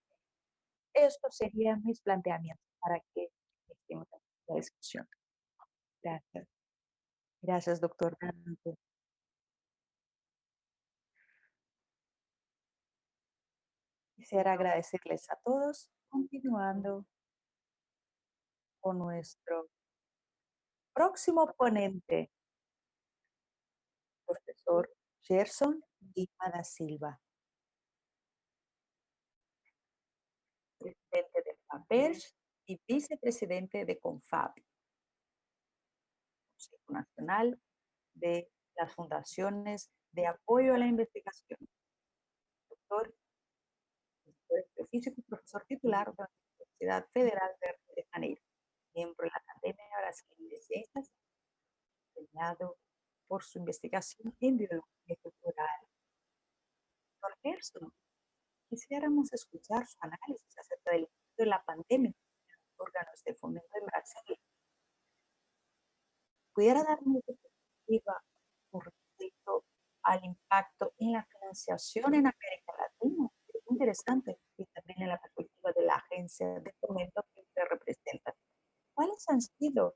estos serían mis planteamientos para que estemos en la discusión. Gracias. Gracias, doctor Dante. Quisiera agradecerles a todos, continuando con nuestro próximo ponente, profesor Gerson Lima da Silva, presidente de FAPER y vicepresidente de CONFAP, Consejo Nacional de las Fundaciones de Apoyo a la Investigación. Doctor, doctor físico y profesor titular de la Universidad Federal de Río de Janeiro, miembro de la Academia Brasileña de Ciencias, premiado por su investigación en biología cultural. Doctor Gerson, quisiéramos escuchar su análisis acerca del impacto de la pandemia en los órganos de fomento en Brasil. ¿Pudiera darnos una perspectiva con respecto al impacto en la financiación en América Latina? Es interesante, y también en la perspectiva de la agencia de fomento que usted representa. ¿Cuáles han sido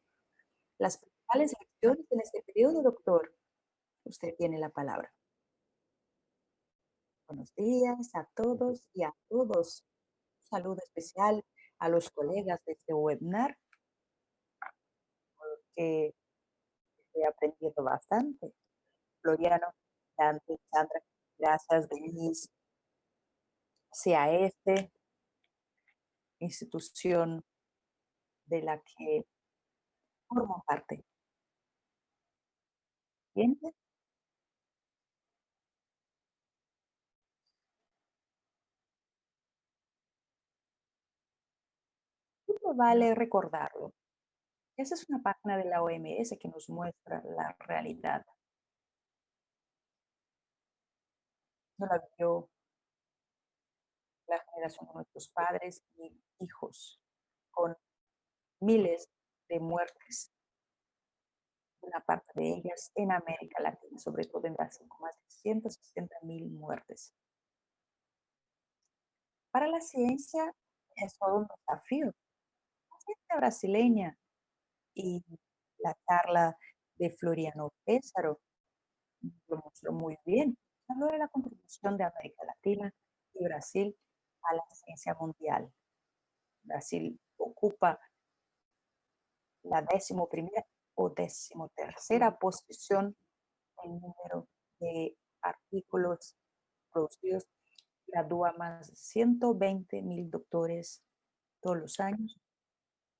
las principales acciones en este periodo, doctor? Usted tiene la palabra. Buenos días a todos y a todos. Un saludo especial a los colegas de este webinar, que estoy aprendiendo bastante. Floriano, Dante, Sandra, gracias, Denise, sea este institución de la que formo parte. Bien, siempre vale recordarlo. Esa es una página de la OMS que nos muestra la realidad. No la vio la generación de nuestros padres y hijos, con miles de muertes, una parte de ellas en América Latina, sobre todo en Brasil, con más de 160.000 muertes. Para la ciencia es todo un desafío. La ciencia brasileña y la charla de Floriano Pésaro lo mostró muy bien. Habló de la contribución de América Latina y Brasil a la ciencia mundial. Brasil ocupa la 11ª o 13ª posición en número de artículos producidos, gradúa más de 120.000 doctores todos los años.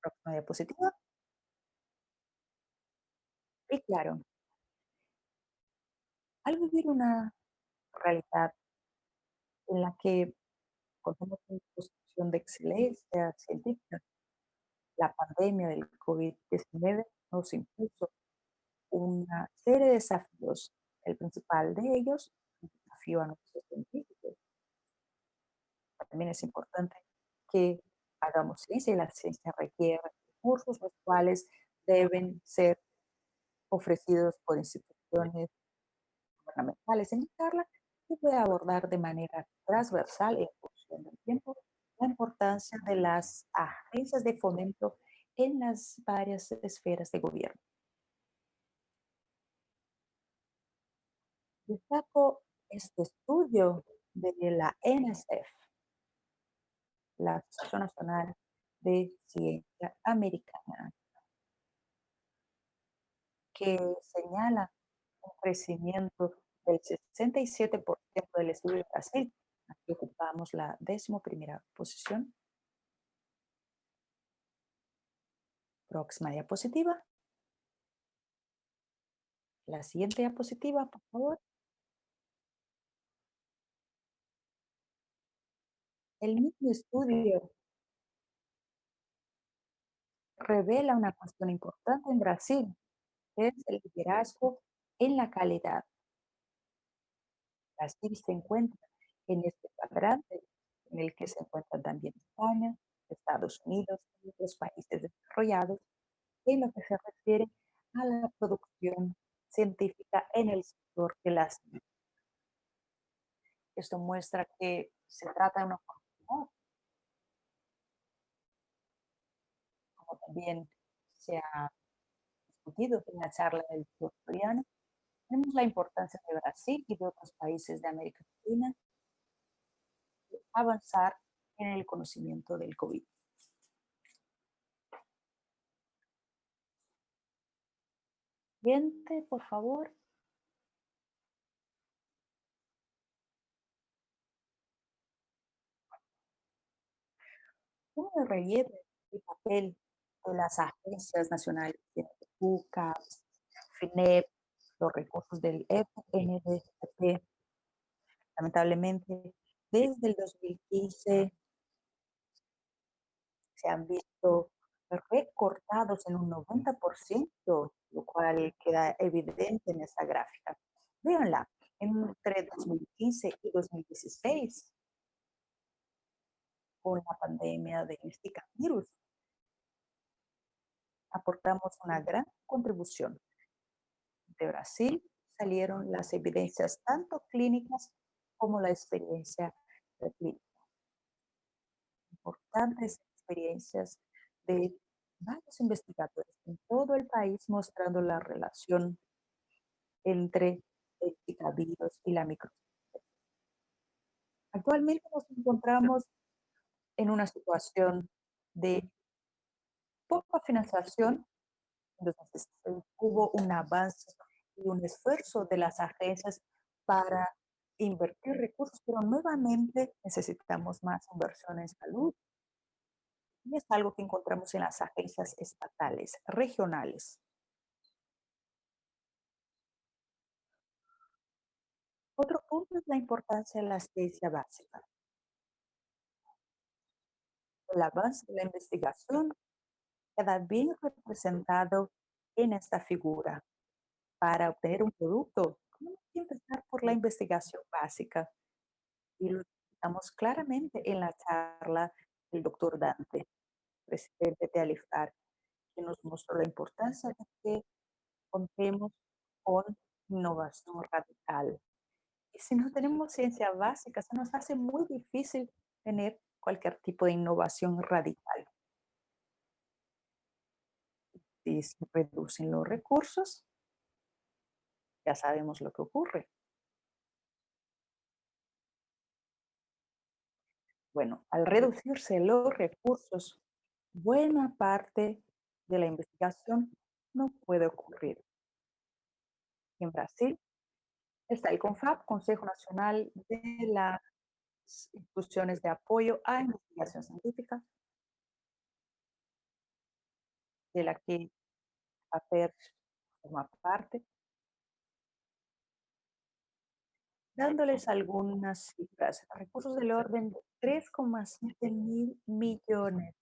Próxima diapositiva. Y claro, al vivir una realidad en la que contamos con una posición de excelencia científica, la pandemia del COVID-19 nos impuso una serie de desafíos. El principal de ellos, un desafío a nuestros científicos. También es importante que hagamos ciencia y la ciencia requiere recursos los cuales deben ser ofrecidos por instituciones gubernamentales. En mi charla, yo voy a abordar de manera transversal en función del tiempo la importancia de las agencias de fomento en las varias esferas de gobierno. Destaco este estudio de la NSF, la Asociación Nacional de Ciencia Americana, que señala un crecimiento del 67% del estudio de Brasil. Aquí ocupamos la 11ª posición. Próxima diapositiva. La siguiente diapositiva, por favor. El mismo estudio revela una cuestión importante en Brasil, que es el liderazgo en la calidad. Brasil se encuentra en este cuadrante, en el que se encuentran también España, Estados Unidos y otros países desarrollados, en lo que se refiere a la producción científica en el sector de la salud. Esto muestra que se trata de una oportunidad, como también se ha discutido en la charla del doctor Floriano. Vemos la importancia de Brasil y de otros países de América Latina de avanzar en el conocimiento del COVID. Siguiente, por favor. ¿Cómo relieve el papel de las agencias nacionales de UCA, FINEP, los recursos del FNDP? Lamentablemente, desde el 2015 se han visto recortados en un 90%, lo cual queda evidente en esta gráfica. Véanla, entre 2015 y 2016, con la pandemia de Zika virus, aportamos una gran contribución. De Brasil salieron las evidencias tanto clínicas como la experiencia clínica. Importantes experiencias de varios investigadores en todo el país mostrando la relación entre el Zika virus y la microcefalia. Actualmente nos encontramos en una situación de poca financiación, entonces hubo un avance y un esfuerzo de las agencias para invertir recursos, pero nuevamente necesitamos más inversión en salud. Y es algo que encontramos en las agencias estatales, regionales. Otro punto es la importancia de la ciencia básica. El avance de la investigación queda bien representado en esta figura. Para obtener un producto, tenemos que empezar por la investigación básica. Y lo explicamos claramente en la charla del doctor Dante, presidente de Alifar, que nos mostró la importancia de que contemos con innovación radical. Y si no tenemos ciencia básica, se nos hace muy difícil tener cualquier tipo de innovación radical. Si se reducen los recursos, ya sabemos lo que ocurre. Bueno, al reducirse los recursos, buena parte de la investigación no puede ocurrir. En Brasil está el CONFAP, Consejo Nacional de las Instituciones de Apoyo a Investigación Científica, de la que APER forma parte, dándoles algunas cifras, recursos del orden de 3,7 mil millones,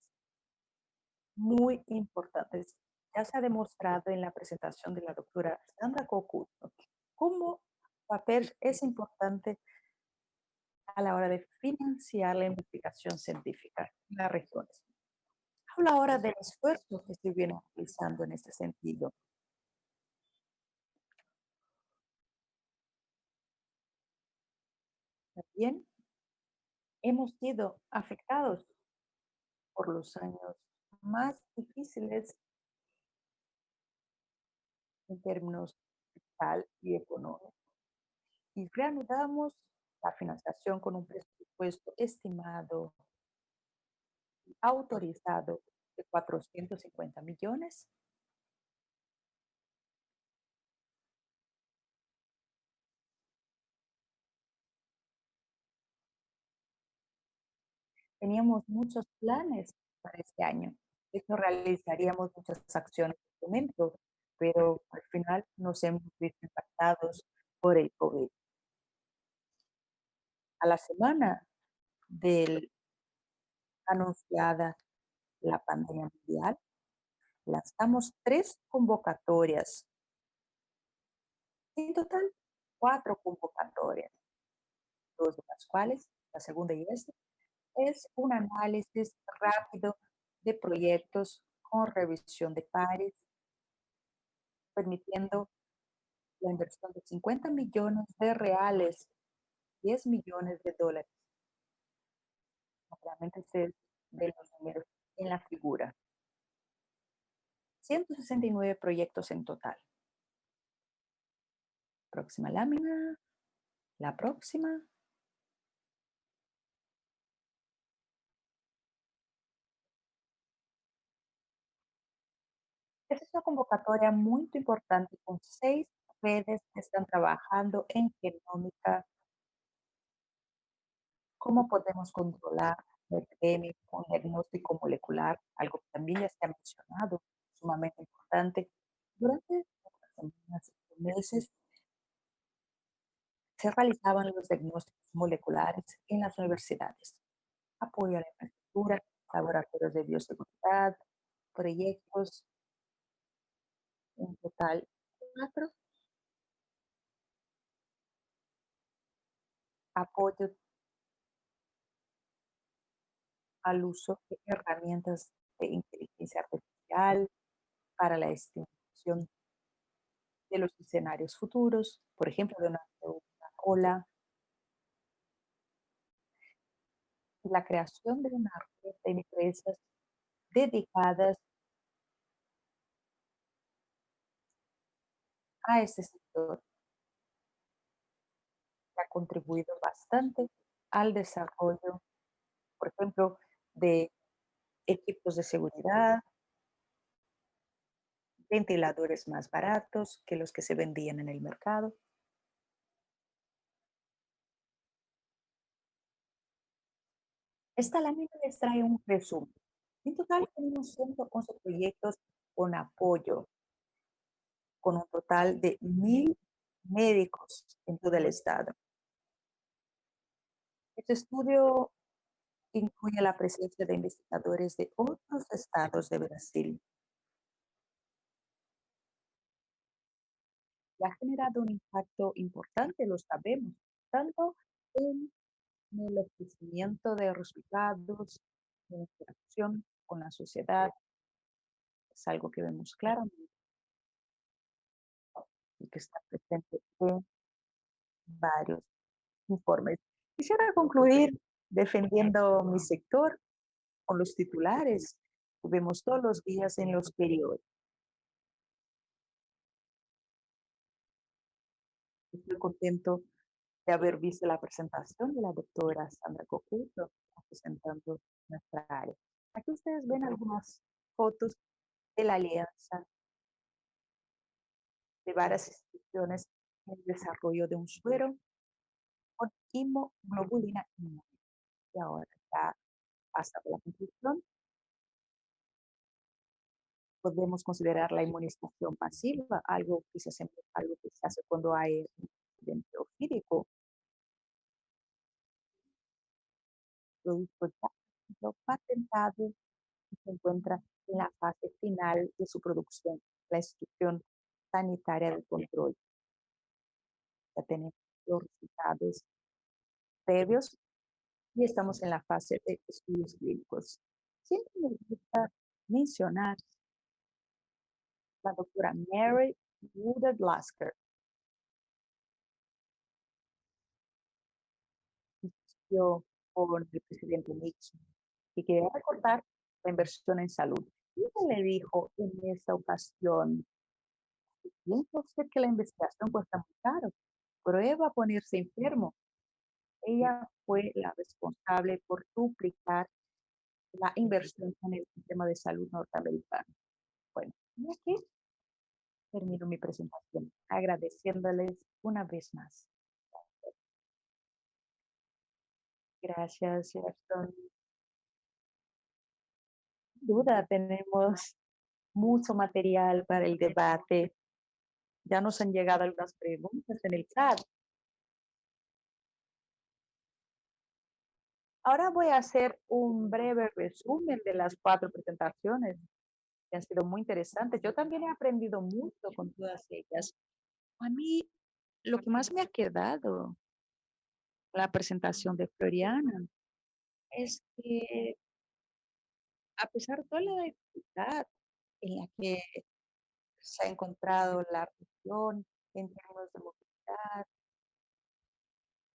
muy importantes. Ya se ha demostrado en la presentación de la doctora Sandra Cocuto cómo papel es importante a la hora de financiar la investigación científica en las regiones. Habla ahora del esfuerzo que se viene realizando en este sentido. También hemos sido afectados por los años más difíciles en términos fiscal y económico. Y reanudamos la financiación con un presupuesto estimado, autorizado de 450 millones. Teníamos muchos planes para este año. De hecho, realizaríamos muchas acciones en este momento, pero al final nos hemos visto impactados por el COVID. A la semana del anunciada la pandemia mundial, lanzamos 3 convocatorias, en total 4 convocatorias, 2 de las cuales, la segunda y esta, es un análisis rápido de proyectos con revisión de pares, permitiendo la inversión de 50 millones de reales, 10 millones de dólares. Realmente se ven los números en la figura. 169 proyectos en total. Próxima lámina, la próxima. Esta es una convocatoria muy importante con 6 redes que están trabajando en genómica, cómo podemos controlar la epidemia con diagnóstico molecular, algo que también ya se ha mencionado, sumamente importante. Durante las semanas y meses se realizaban los diagnósticos moleculares en las universidades. Apoyo a la infraestructura, laboratorios de bioseguridad, proyectos, en total 4, apoyo al uso de herramientas de inteligencia artificial para la estimación de los escenarios futuros, por ejemplo, de una ola, y la creación de una red de empresas dedicadas a este sector, que ha contribuido bastante al desarrollo, por ejemplo, de equipos de seguridad, ventiladores más baratos que los que se vendían en el mercado. Esta lámina les trae un resumen. En total tenemos 111 proyectos con apoyo, con un total de 1.000 médicos en todo el estado. Este estudio incluye la presencia de investigadores de otros estados de Brasil y ha generado un impacto importante, lo sabemos, tanto en el ofrecimiento de resultados, de interacción con la sociedad, es algo que vemos claramente y que está presente en varios informes. Quisiera concluir defendiendo mi sector con los titulares que vemos todos los días en los periódicos. Estoy contento de haber visto la presentación de la doctora Sandra Cocuto presentando nuestra área. Aquí ustedes ven algunas fotos de la alianza de varias instituciones en el desarrollo de un suero con hemoglobulina inmune. Y ahora ya hasta la conclusión, podemos considerar la inmunización pasiva, algo que se hace cuando hay un accidente ofídico, producto ya patentado y se encuentra en la fase final de su producción, la instrucción sanitaria de control. Ya tenemos los resultados previos y estamos en la fase de estudios clínicos. Siempre me gusta mencionar la doctora Mary Woodard Lasker, que asistió con el presidente Nixon y quería recordar la inversión en salud. Y ella le dijo en esa ocasión, piensa usted que la investigación cuesta muy caro, prueba a ponerse enfermo. Ella fue la responsable por duplicar la inversión en el sistema de salud norteamericano. Bueno, y aquí termino mi presentación agradeciéndoles una vez más. Gracias, Jefferson. Sin duda, tenemos mucho material para el debate. Ya nos han llegado algunas preguntas en el chat. Ahora voy a hacer un breve resumen de las 4 presentaciones que han sido muy interesantes. Yo también he aprendido mucho con todas ellas. A mí, lo que más me ha quedado la presentación de Floriana es que a pesar de toda la dificultad en la que se ha encontrado la región en términos de movilidad,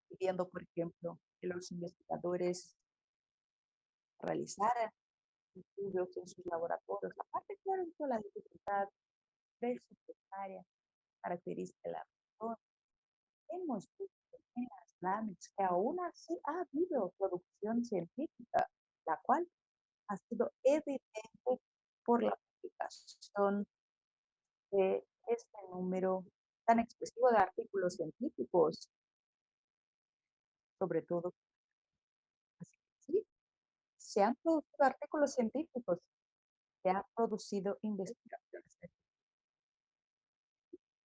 pidiendo, por ejemplo, que los investigadores realizaran estudios en sus laboratorios, aparte, claro, de toda la dificultad presupuestaria característica de la región, hemos visto en las LAMIX que aún así ha habido producción científica, la cual ha sido evidente por la publicación de este número tan expresivo de artículos científicos, sobre todo. Así que sí, se han producido artículos científicos, se han producido investigaciones.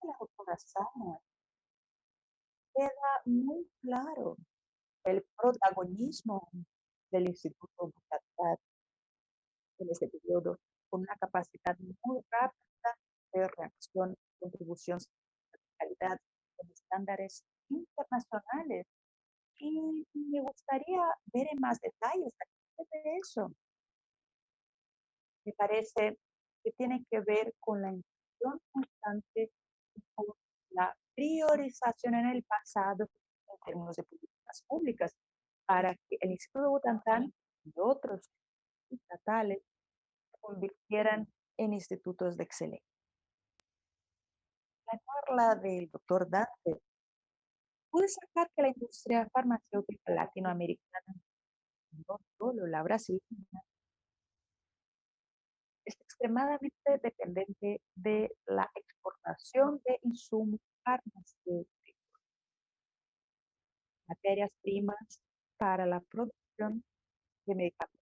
La doctora Sana queda muy claro el protagonismo del Instituto Butantan en ese periodo, con una capacidad muy rápida de reacción, contribución de calidad con estándares internacionales. Y me gustaría ver en más detalles de eso. Me parece que tiene que ver con la inversión constante y con la priorización en el pasado en términos de políticas públicas para que el Instituto Butantan y otros estatales se convirtieran en institutos de excelencia. La charla del doctor Dante puede sacar que la industria farmacéutica latinoamericana, no solo la brasileña, es extremadamente dependiente de la exportación de insumos farmacéuticos, materias primas para la producción de medicamentos.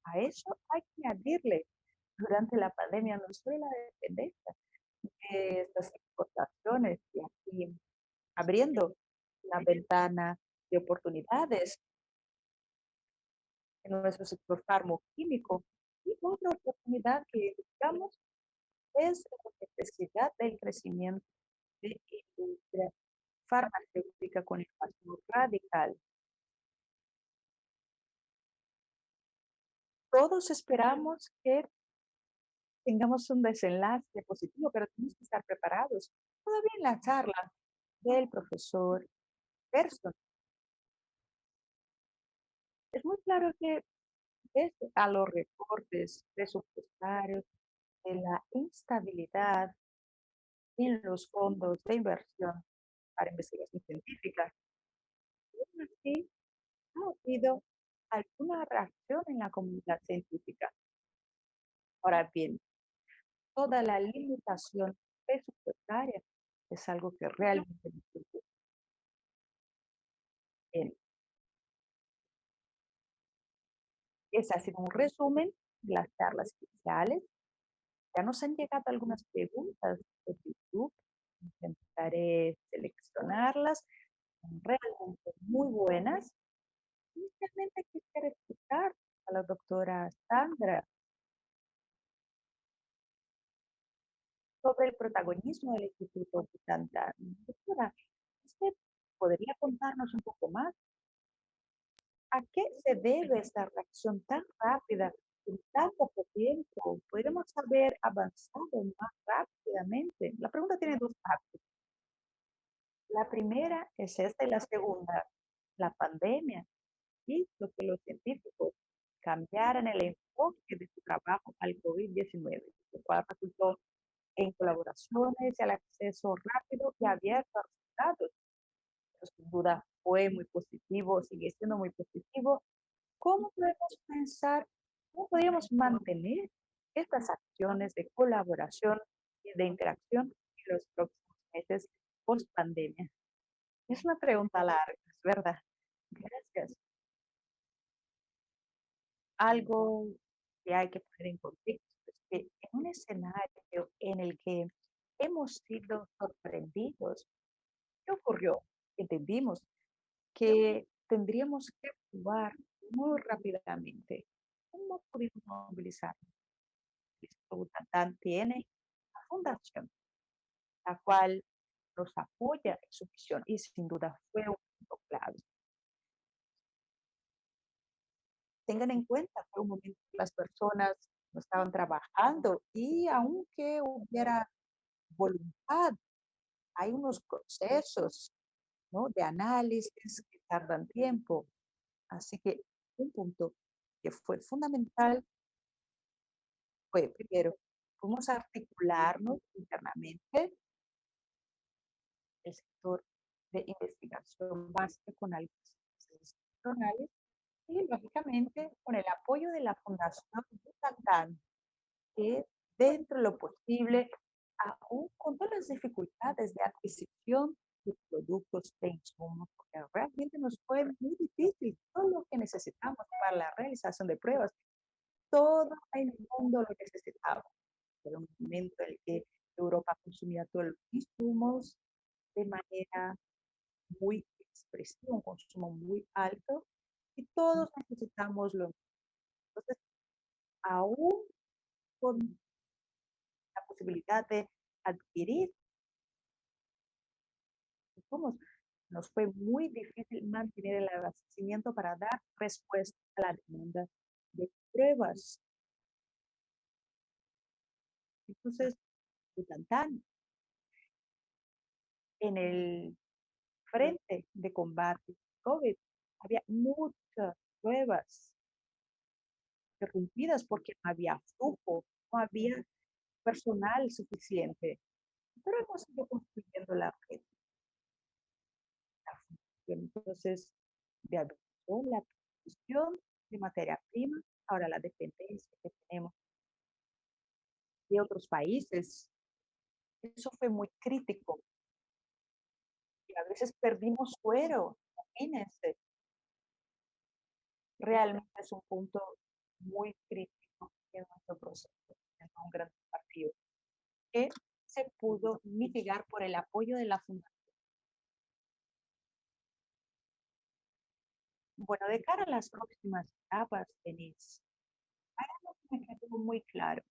A eso hay que añadirle durante la pandemia no solo la dependencia de estas exportaciones y aquí abriendo la ventana de oportunidades en nuestro sector farmoquímico. Y otra oportunidad que buscamos es la necesidad del crecimiento de la industria farmacéutica con impacto radical. Todos esperamos que tengamos un desenlace positivo, pero tenemos que estar preparados. Todavía en la charla del profesor Gerson, es muy claro que pese a los recortes presupuestarios, de la instabilidad en los fondos de inversión para investigación científica, aún así ha habido alguna reacción en la comunidad científica. Ahora bien, toda la limitación presupuestaria es algo que realmente nos preocupa. Bien, ese ha sido un resumen de las charlas iniciales. Ya nos han llegado algunas preguntas de YouTube. Intentaré seleccionarlas. Son realmente muy buenas. Inicialmente quisiera escuchar a la doctora Sandra sobre el protagonismo del Instituto Butantan. Doctora, ¿usted podría contarnos un poco más a qué se debe esta reacción tan rápida En tan poco tiempo, podríamos haber avanzado más rápidamente. La pregunta tiene dos partes. La primera es esta y la segunda, la pandemia hizo que los científicos cambiaran el enfoque de su trabajo al COVID-19, lo cual resultó en colaboraciones y al acceso rápido y abierto a resultados. Pero sin duda fue muy positivo, sigue siendo muy positivo. ¿Cómo podemos pensar, cómo podríamos mantener estas acciones de colaboración y de interacción en los próximos meses post pandemia? Es una pregunta larga, es verdad. Gracias. Algo que hay que poner en contexto es que en un escenario en el que hemos sido sorprendidos, ¿qué ocurrió? Entendimos que tendríamos que actuar muy rápidamente. ¿Cómo pudimos movilizar? El Instituto Butantan tiene una fundación, la cual nos apoya en su misión y sin duda fue un punto clave. Tengan en cuenta, fue un momento que las personas no estaban trabajando y aunque hubiera voluntad, hay unos procesos, ¿no?, de análisis que tardan tiempo. Así que un punto que fue fundamental fue, primero, fuimos a articularnos internamente el sector de investigación básica con algunas institucionales y, lógicamente, con el apoyo de la Fundación Butantan, que dentro de lo posible, aún con todas las dificultades de adquisición de productos de insumos, porque realmente nos fue muy difícil todo lo que necesitamos para la realización de pruebas. Todo el mundo lo necesitaba. Era un momento en el que Europa consumía todos los insumos de manera muy expresiva, un consumo muy alto, y todos necesitamos lo mismo. Entonces, aún con la posibilidad de adquirir insumos, nos fue muy difícil mantener el abastecimiento para dar respuesta a la demanda de pruebas. Entonces, Butantan, en el frente de combate COVID, había muchas pruebas interrumpidas porque no había flujo, no había personal suficiente. Pero hemos ido construyendo la red. Entonces, de aviación, la adquisición de materia prima, ahora la dependencia que tenemos de otros países, eso fue muy crítico. Y a veces perdimos fuero, imagínense, realmente es un punto muy crítico en nuestro proceso, es un gran desafío que se pudo mitigar por el apoyo de la Fundación. Bueno, de cara a las próximas etapas, Denise, hay algo que me quedó muy claro.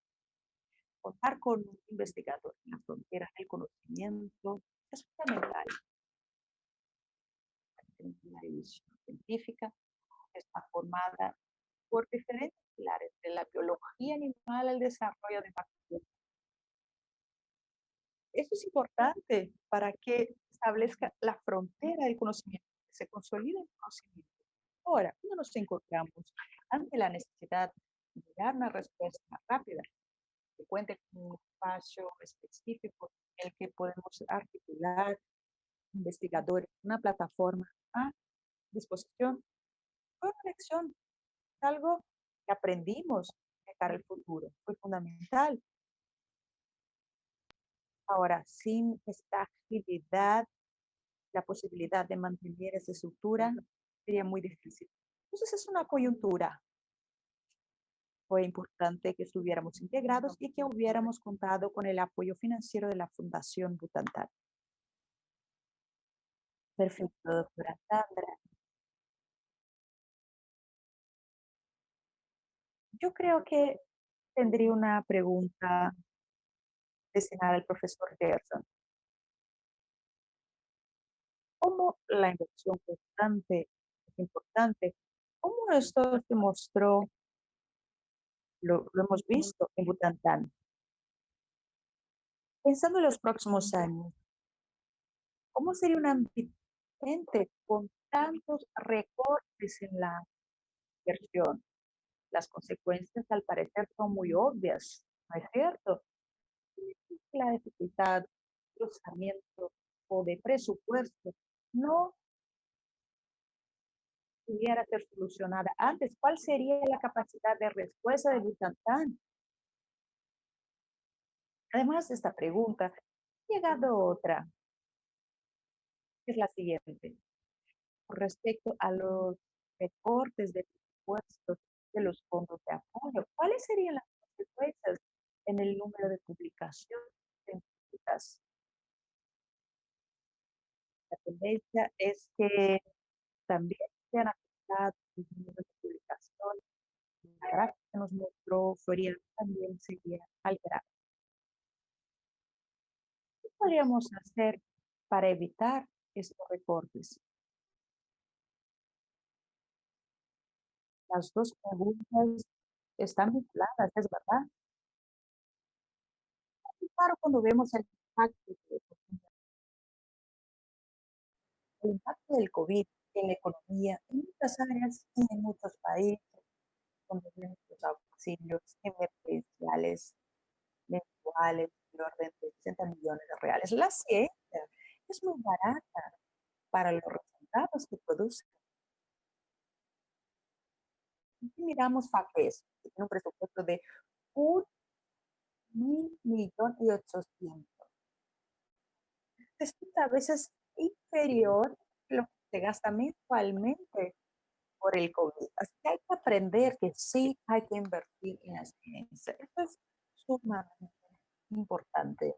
Contar con un investigador en la frontera del conocimiento es fundamental. La división científica está formada por diferentes pilares, de la biología animal al desarrollo de vacunas. Eso es importante para que establezca la frontera del conocimiento, que se consolide el conocimiento. Ahora, cuando nos encontramos ante la necesidad de dar una respuesta rápida, que cuente con un espacio específico en el que podemos articular investigadores, una plataforma a disposición, fue una lección, es algo que aprendimos de cara al futuro, fue fundamental. Ahora, sin esta agilidad, la posibilidad de mantener esa estructura sería muy difícil. Entonces es una coyuntura. Fue importante que estuviéramos integrados y que hubiéramos contado con el apoyo financiero de la Fundación Butantan. Perfecto, doctora Sandra. Yo creo que tendría una pregunta destinada al profesor Gerson. ¿Cómo la inversión constante es importante? ¿Cómo esto se mostró Lo hemos visto en Butantán. Pensando en los próximos años, ¿cómo sería un ambiente con tantos recortes en la inversión? Las consecuencias al parecer son muy obvias, ¿no es cierto? La dificultad de cruzamiento o de presupuesto no pudiera ser solucionada antes. ¿Cuál sería la capacidad de respuesta de Butantan? Además de esta pregunta, ha llegado otra, que es la siguiente. Con respecto a los recortes de presupuestos de los fondos de apoyo, ¿cuáles serían las consecuencias en el número de publicaciones científicas? La tendencia es que también sean afectados los números de publicación. La gráfica que nos mostró Florian también sería alterada. ¿Qué podríamos hacer para evitar estos recortes? Las dos preguntas están vinculadas, es verdad. Y claro, cuando vemos el impacto del COVID en la economía, en muchas áreas y en muchos países, donde vemos los auxilios emergenciales mensuales de orden de 60 millones de reales. La ciencia es muy barata para los resultados que produce. Si miramos FAPES, que tiene un presupuesto de 1.000.800.000, es a veces inferior a lo que se gasta mensualmente por el COVID. Así que hay que aprender que sí hay que invertir en la ciencia. Esto es sumamente importante.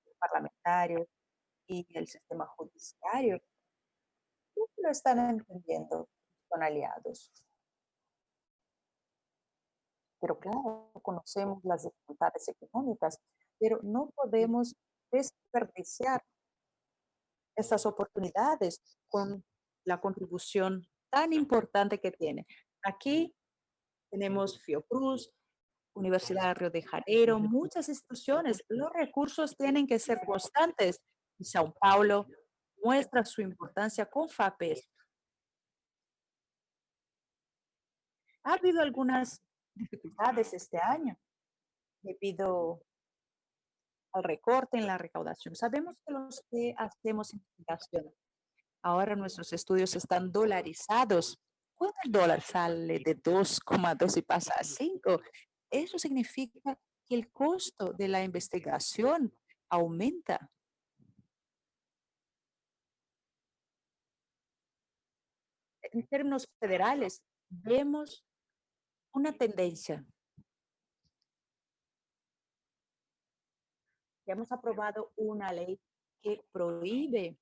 Los parlamentarios y el sistema judiciario lo están entendiendo, son aliados. Pero claro, conocemos las dificultades económicas, pero no podemos desperdiciar estas oportunidades con la contribución tan importante que tiene. Aquí tenemos Fiocruz, Universidad de Río de Janeiro, muchas instituciones. Los recursos tienen que ser constantes. Y Sao Paulo muestra su importancia con FAPES. Ha habido algunas dificultades este año debido al recorte en la recaudación. Sabemos que los que hacemos investigación, ahora nuestros estudios están dolarizados. Cuando el dólar sale de 2,2 y pasa a 5, eso significa que el costo de la investigación aumenta. En términos federales, vemos una tendencia. Ya hemos aprobado una ley que prohíbe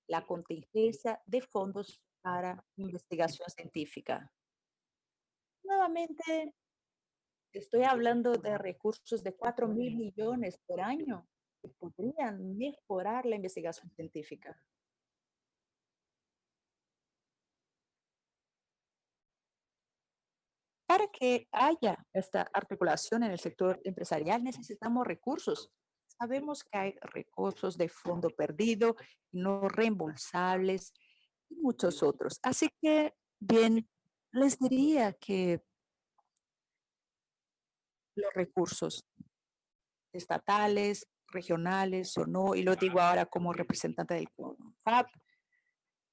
la contingencia de fondos para investigación científica. Nuevamente, estoy hablando de recursos de 4.000 millones por año que podrían mejorar la investigación científica. Para que haya esta articulación en el sector empresarial necesitamos recursos. Sabemos que hay recursos de fondo perdido, no reembolsables y muchos otros. Así que, bien, les diría que los recursos estatales, regionales o no, y lo digo ahora como representante del CONFAP,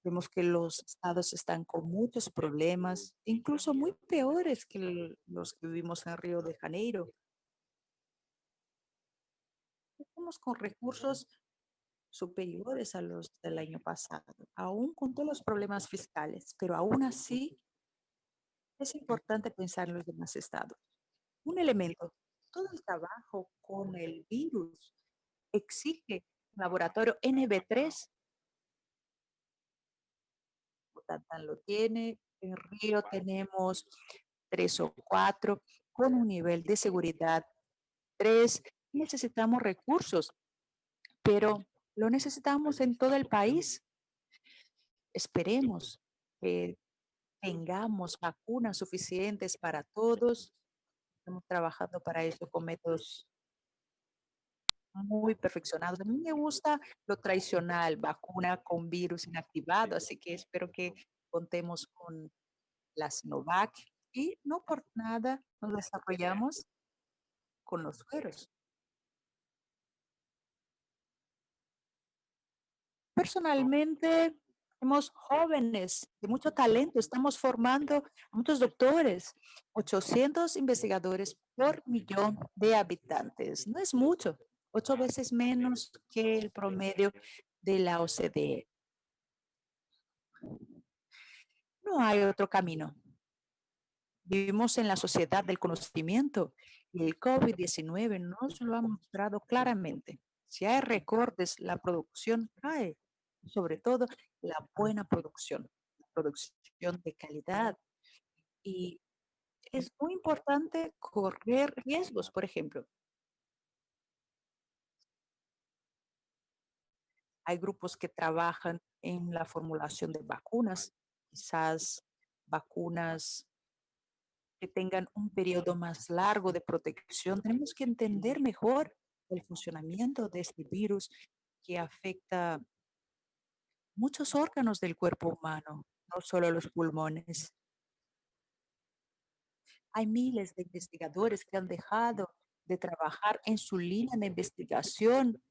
vemos que los estados están con muchos problemas, incluso muy peores que los que vivimos en Río de Janeiro. Estamos con recursos superiores a los del año pasado, aún con todos los problemas fiscales, pero aún así es importante pensar en los demás estados. Un elemento, todo el trabajo con el virus exige un laboratorio NB3. Butantan lo tiene, en Río tenemos 3 o 4 con un nivel de seguridad 3. Necesitamos recursos, pero lo necesitamos en todo el país. Esperemos que tengamos vacunas suficientes para todos. Estamos trabajando para eso con métodos muy perfeccionados. A mí me gusta lo tradicional, vacuna con virus inactivado, así que espero que contemos con la Sinovac y no por nada nos desarrollamos con los sueros. Personalmente, tenemos jóvenes de mucho talento, estamos formando a muchos doctores, 800 investigadores por millón de habitantes. No es mucho, 8 veces menos que el promedio de la OCDE. No hay otro camino. Vivimos en la sociedad del conocimiento y el COVID-19 nos lo ha mostrado claramente. Si hay recortes, la producción cae, sobre todo la buena producción, la producción de calidad. Y es muy importante correr riesgos, por ejemplo. Hay grupos que trabajan en la formulación de vacunas, quizás vacunas que tengan un periodo más largo de protección. Tenemos que entender mejor el funcionamiento de este virus que afecta muchos órganos del cuerpo humano, no solo los pulmones. Hay miles de investigadores que han dejado de trabajar en su línea de investigación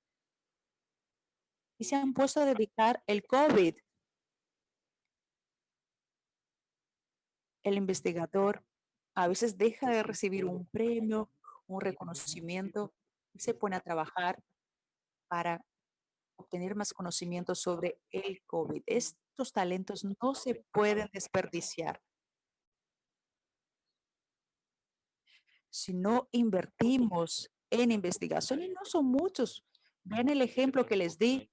y se han puesto a dedicar el COVID. El investigador a veces deja de recibir un premio, un reconocimiento y se pone a trabajar para obtener más conocimiento sobre el COVID. Estos talentos no se pueden desperdiciar. Si no invertimos en investigación, y no son muchos, vean el ejemplo que les di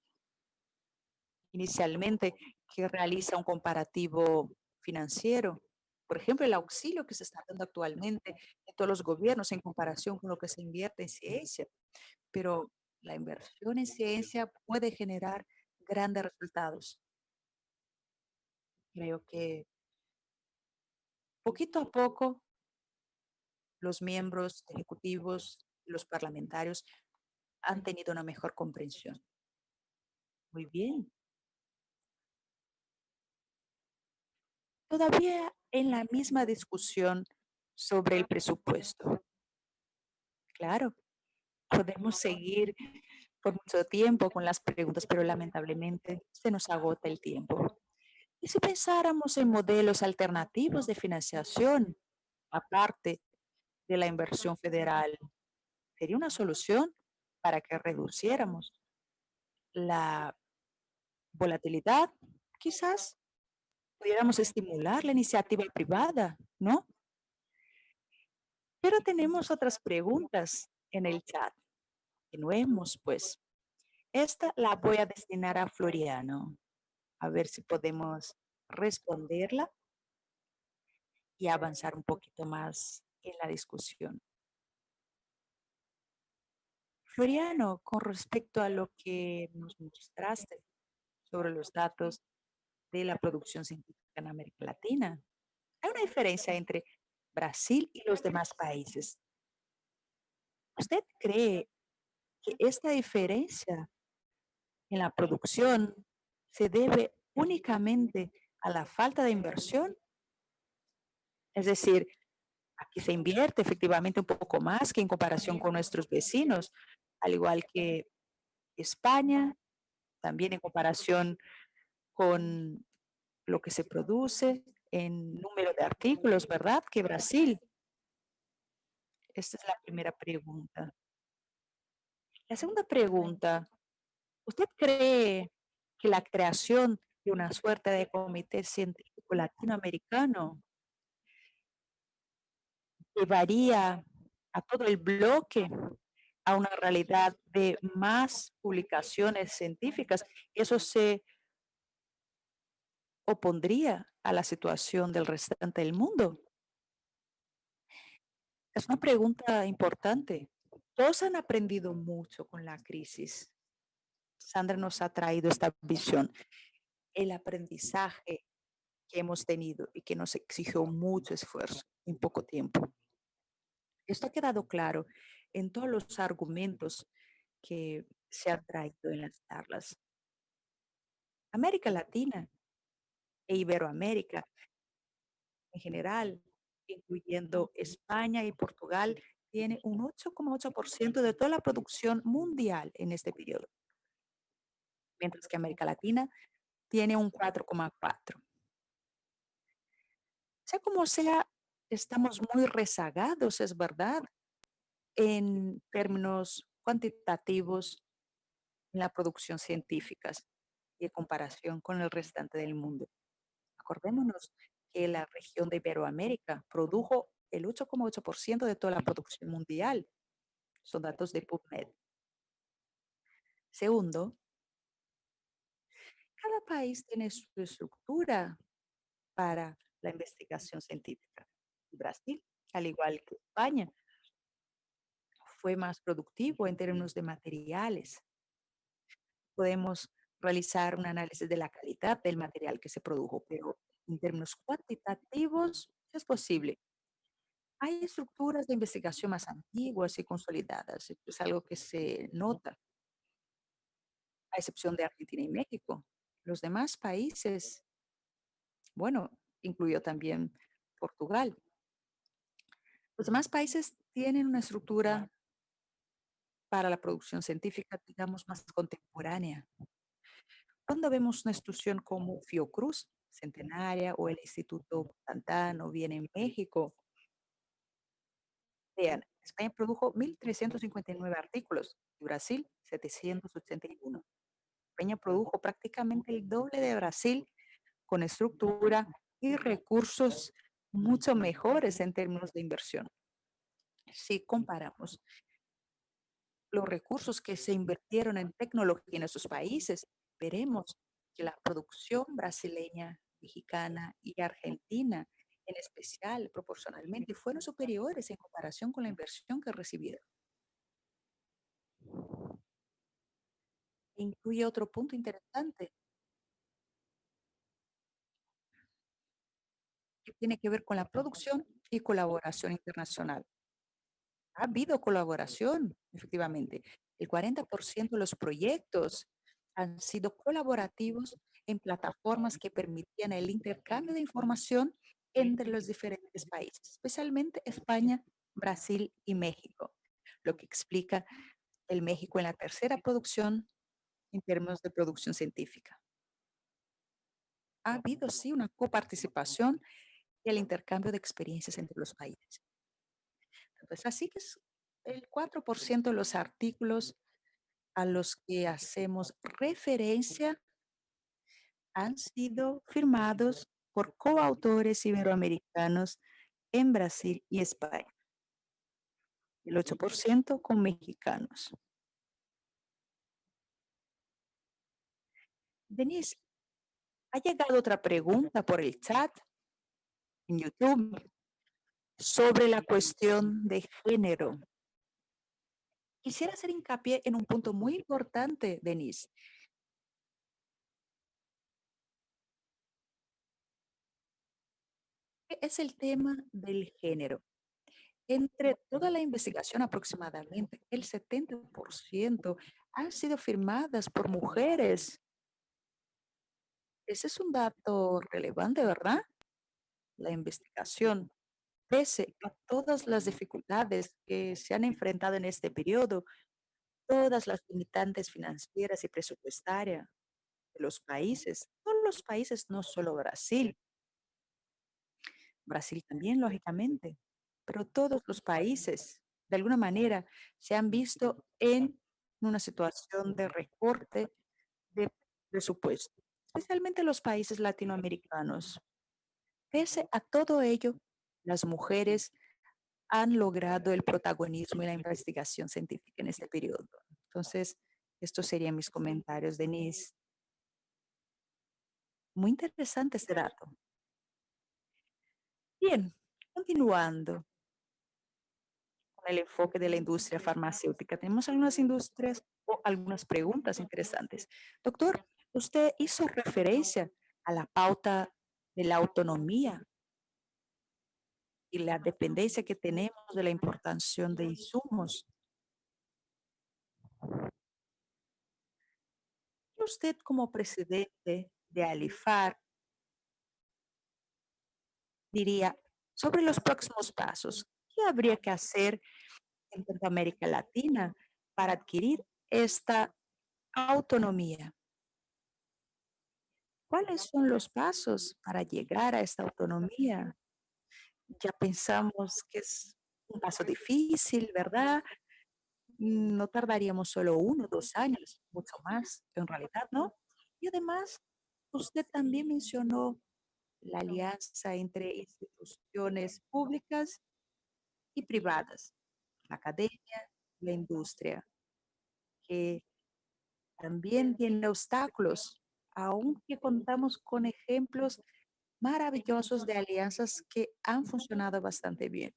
inicialmente, que realiza un comparativo financiero. Por ejemplo, el auxilio que se está dando actualmente en todos los gobiernos en comparación con lo que se invierte en ciencia. Pero la inversión en ciencia puede generar grandes resultados. Creo que poquito a poco los miembros ejecutivos, los parlamentarios han tenido una mejor comprensión. Muy bien. Todavía en la misma discusión sobre el presupuesto. Claro, podemos seguir por mucho tiempo con las preguntas, pero lamentablemente se nos agota el tiempo. ¿Y si pensáramos en modelos alternativos de financiación, aparte de la inversión federal? ¿Sería una solución para que reduciéramos la volatilidad? Quizás pudiéramos estimular la iniciativa privada, ¿no? Pero tenemos otras preguntas en el chat que no hemos, pues. Esta la voy a destinar a Floriano, a ver si podemos responderla y avanzar un poquito más en la discusión. Floriano, con respecto a lo que nos mostraste sobre los datos de la producción científica en América Latina, hay una diferencia entre Brasil y los demás países. ¿Usted cree que esta diferencia en la producción se debe únicamente a la falta de inversión? Es decir, aquí se invierte efectivamente un poco más que en comparación con nuestros vecinos, al igual que España, también en comparación con lo que se produce en número de artículos, ¿verdad? Que Brasil. Esta es la primera pregunta. La segunda pregunta, ¿usted cree que la creación de una suerte de comité científico latinoamericano llevaría a todo el bloque a una realidad de más publicaciones científicas? ¿Eso se opondría a la situación del restante del mundo? Es una pregunta importante. Todos han aprendido mucho con la crisis. Sandra nos ha traído esta visión. El aprendizaje que hemos tenido y que nos exigió mucho esfuerzo en poco tiempo. Esto ha quedado claro en todos los argumentos que se han traído en las charlas. América Latina e Iberoamérica en general, incluyendo España y Portugal, tiene un 8,8% de toda la producción mundial en este periodo, mientras que América Latina tiene un 4,4%. Sea como sea, estamos muy rezagados, es verdad, en términos cuantitativos en la producción científica y en comparación con el restante del mundo. Acordémonos que la región de Iberoamérica produjo el 8,8% de toda la producción mundial. Son datos de PubMed. Segundo, cada país tiene su estructura para la investigación científica. Brasil, al igual que España, fue más productivo en términos de materiales. Podemos realizar un análisis de la calidad del material que se produjo, pero en términos cuantitativos es posible. Hay estructuras de investigación más antiguas y consolidadas. Esto es algo que se nota, a excepción de Argentina y México. Los demás países, bueno, incluyó también Portugal. Los demás países tienen una estructura para la producción científica, digamos, más contemporánea. Cuando vemos una institución como Fiocruz, centenaria, o el Instituto Butantan, o bien en México, vean, España produjo 1.359 artículos y Brasil 781. España produjo prácticamente el doble de Brasil con estructura y recursos mucho mejores en términos de inversión. Si comparamos los recursos que se invirtieron en tecnología en esos países, veremos que la producción brasileña, mexicana y argentina, en especial proporcionalmente, fueron superiores en comparación con la inversión que recibieron. Incluye otro punto interesante que tiene que ver con la producción y colaboración internacional. Ha habido colaboración, efectivamente. El 40% de los proyectos han sido colaborativos en plataformas que permitían el intercambio de información entre los diferentes países, especialmente España, Brasil y México, lo que explica el México en la tercera producción en términos de producción científica. Ha habido, sí, una coparticipación y el intercambio de experiencias entre los países. Entonces, así que es el 4% de los artículos a los que hacemos referencia han sido firmados por coautores iberoamericanos en Brasil y España, el 8% con mexicanos. Denise, ha llegado otra pregunta por el chat en YouTube sobre la cuestión de género. Quisiera hacer hincapié en un punto muy importante, Denise. Es el tema del género. Entre toda la investigación, aproximadamente el 70% han sido firmadas por mujeres. Ese es un dato relevante, ¿verdad? La investigación, pese a todas las dificultades que se han enfrentado en este periodo, todas las limitantes financieras y presupuestarias de los países, todos los países, no solo Brasil, Brasil también, lógicamente, pero todos los países, de alguna manera, se han visto en una situación de recorte de presupuesto, especialmente los países latinoamericanos. Pese a todo ello, las mujeres han logrado el protagonismo en la investigación científica en este periodo. Entonces, estos serían mis comentarios, Denise. Muy interesante este dato. Bien, continuando con el enfoque de la industria farmacéutica. Tenemos algunas industrias o algunas preguntas interesantes. Doctor, usted hizo referencia a la pauta de la autonomía y la dependencia que tenemos de la importación de insumos. Y usted como presidente de Alifar diría sobre los próximos pasos, ¿qué habría que hacer en toda América Latina para adquirir esta autonomía? ¿Cuáles son los pasos para llegar a esta autonomía? Ya pensamos que es un paso difícil, ¿verdad? No tardaríamos solo 1 o 2 años, mucho más, en realidad, ¿no? Y además, usted también mencionó la alianza entre instituciones públicas y privadas, la academia, la industria, que también tiene obstáculos, aunque contamos con ejemplos maravillosos de alianzas que han funcionado bastante bien.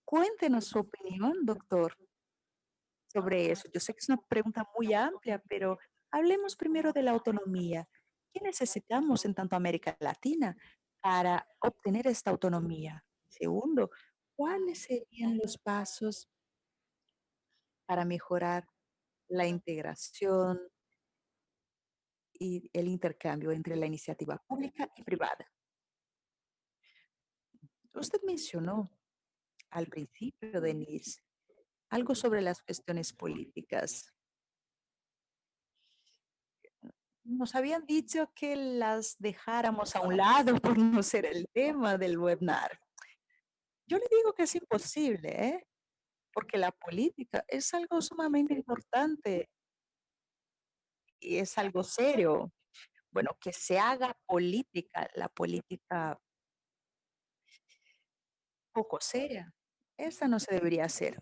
Cuéntenos su opinión, doctor, sobre eso. Yo sé que es una pregunta muy amplia, pero hablemos primero de la autonomía. ¿Qué necesitamos en tanto América Latina para obtener esta autonomía? Segundo, ¿cuáles serían los pasos para mejorar la integración y el intercambio entre la iniciativa pública y privada? Usted mencionó al principio, Denise, algo sobre las cuestiones políticas. Nos habían dicho que las dejáramos a un lado por no ser el tema del webinar. Yo le digo que es imposible, ¿eh? Porque la política es algo sumamente importante y es algo serio. Bueno, que se haga política, la política poco seria, esa no se debería hacer.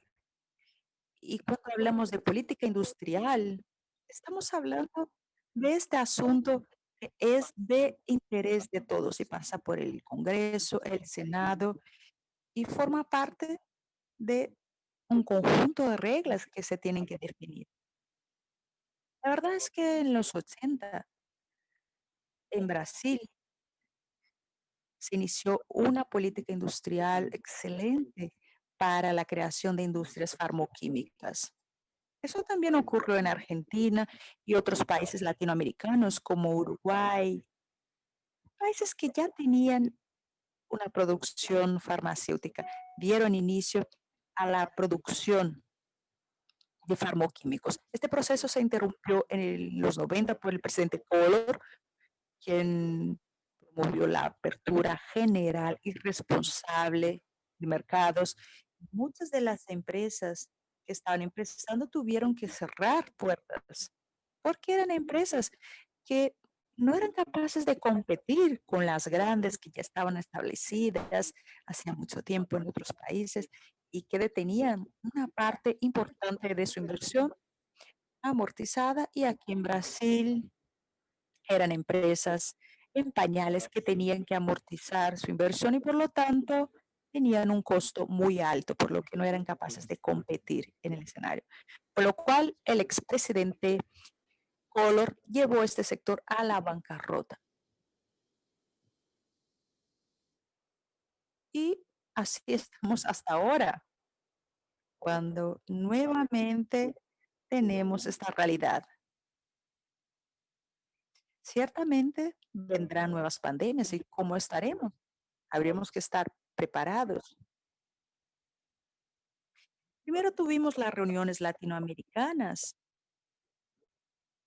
Y cuando hablamos de política industrial, estamos hablando de este asunto que es de interés de todos y pasa por el Congreso, el Senado y forma parte de un conjunto de reglas que se tienen que definir. La verdad es que en los 80 en Brasil se inició una política industrial excelente para la creación de industrias farmoquímicas. Eso también ocurrió en Argentina y otros países latinoamericanos como Uruguay, países que ya tenían una producción farmacéutica, dieron inicio a la producción de farmoquímicos. Este proceso se interrumpió en los 90 por el presidente Collor, quien promovió la apertura general y responsable de mercados. Muchas de las empresas que estaban empezando tuvieron que cerrar puertas porque eran empresas que no eran capaces de competir con las grandes que ya estaban establecidas hacía mucho tiempo en otros países y que detenían una parte importante de su inversión amortizada. Y aquí en Brasil eran empresas en pañales que tenían que amortizar su inversión y por lo tanto tenían un costo muy alto, por lo que no eran capaces de competir en el escenario. Por lo cual el expresidente Collor llevó este sector a la bancarrota. Y así estamos hasta ahora, cuando nuevamente tenemos esta realidad. Ciertamente vendrán nuevas pandemias y ¿cómo estaremos? Habríamos que estar preparados. Primero tuvimos las reuniones latinoamericanas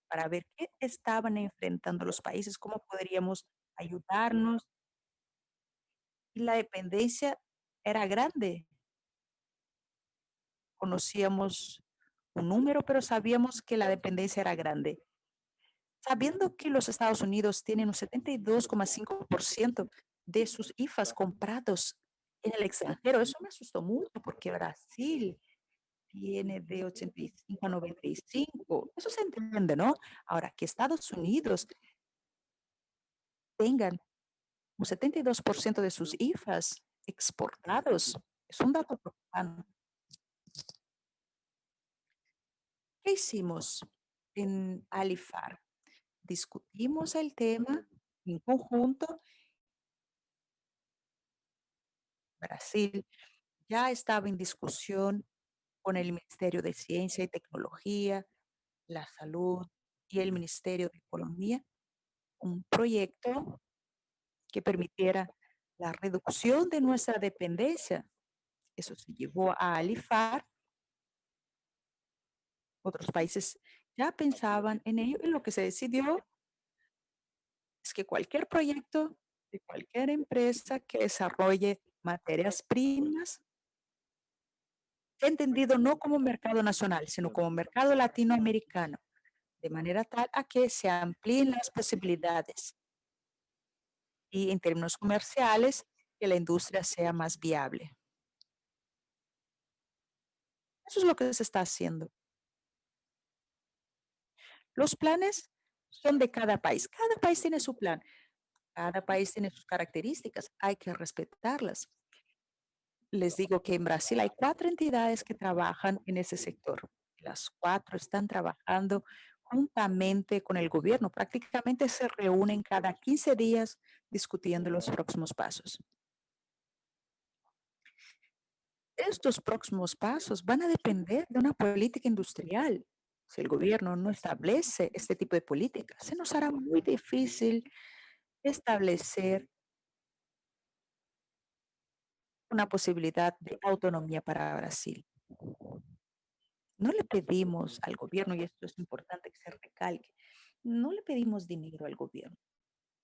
para ver qué estaban enfrentando los países, cómo podríamos ayudarnos. Y la dependencia era grande. Conocíamos un número, pero sabíamos que la dependencia era grande. Sabiendo que los Estados Unidos tienen un 72,5% de sus IFAs comprados en el extranjero, eso me asustó mucho porque Brasil tiene de 85 a 95. Eso se entiende, ¿no? Ahora, que Estados Unidos tengan un 72% de sus IFAs exportados, es un dato preocupante. ¿Qué hicimos en Alifar? Discutimos el tema En conjunto, Brasil ya estaba en discusión con el Ministerio de Ciencia y Tecnología, la Salud y el Ministerio de Economía un proyecto que permitiera la reducción de nuestra dependencia. Eso se llevó a Alifar. Otros países ya pensaban en ello y lo que se decidió es que cualquier proyecto de cualquier empresa que desarrolle materias primas sea entendido no como mercado nacional, sino como mercado latinoamericano, de manera tal a que se amplíen las posibilidades y en términos comerciales que la industria sea más viable. Eso es lo que se está haciendo. Los planes son de cada país. Cada país tiene su plan. Cada país tiene sus características. Hay que respetarlas. Les digo que en Brasil hay 4 entidades que trabajan en ese sector. Las 4 están trabajando juntamente con el gobierno. Prácticamente se reúnen cada 15 días discutiendo los próximos pasos. Estos próximos pasos van a depender de una política industrial. Si el gobierno no establece este tipo de política, se nos hará muy difícil establecer una posibilidad de autonomía para Brasil. No le pedimos al gobierno, y esto es importante que se recalque, no le pedimos dinero al gobierno.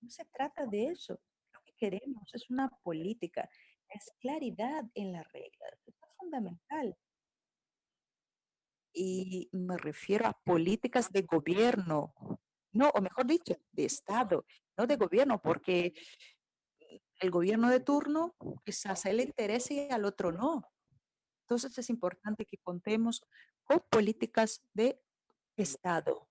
No se trata de eso. Lo que queremos es una política, es claridad en las reglas. Esto es fundamental. Y me refiero a políticas de gobierno, no, o mejor dicho, de Estado, no de gobierno, porque el gobierno de turno quizás a él le interese y al otro no. Entonces es importante que contemos con políticas de Estado.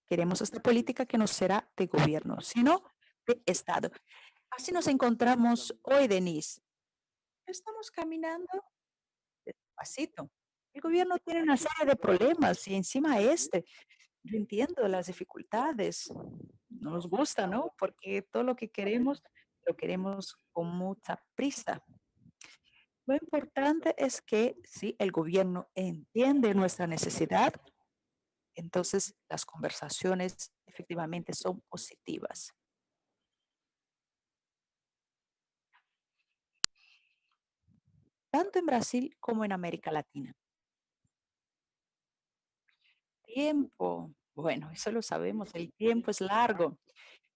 Queremos esta política que no será de gobierno, sino de Estado. Así nos encontramos hoy, Denise. Estamos caminando despacito. El gobierno tiene una serie de problemas y encima yo entiendo las dificultades. No nos gusta, ¿no? Porque todo lo que queremos, lo queremos con mucha prisa. Lo importante es que si el gobierno entiende nuestra necesidad, entonces las conversaciones efectivamente son positivas. Tanto en Brasil como en América Latina. Tiempo, bueno, eso lo sabemos, el tiempo es largo.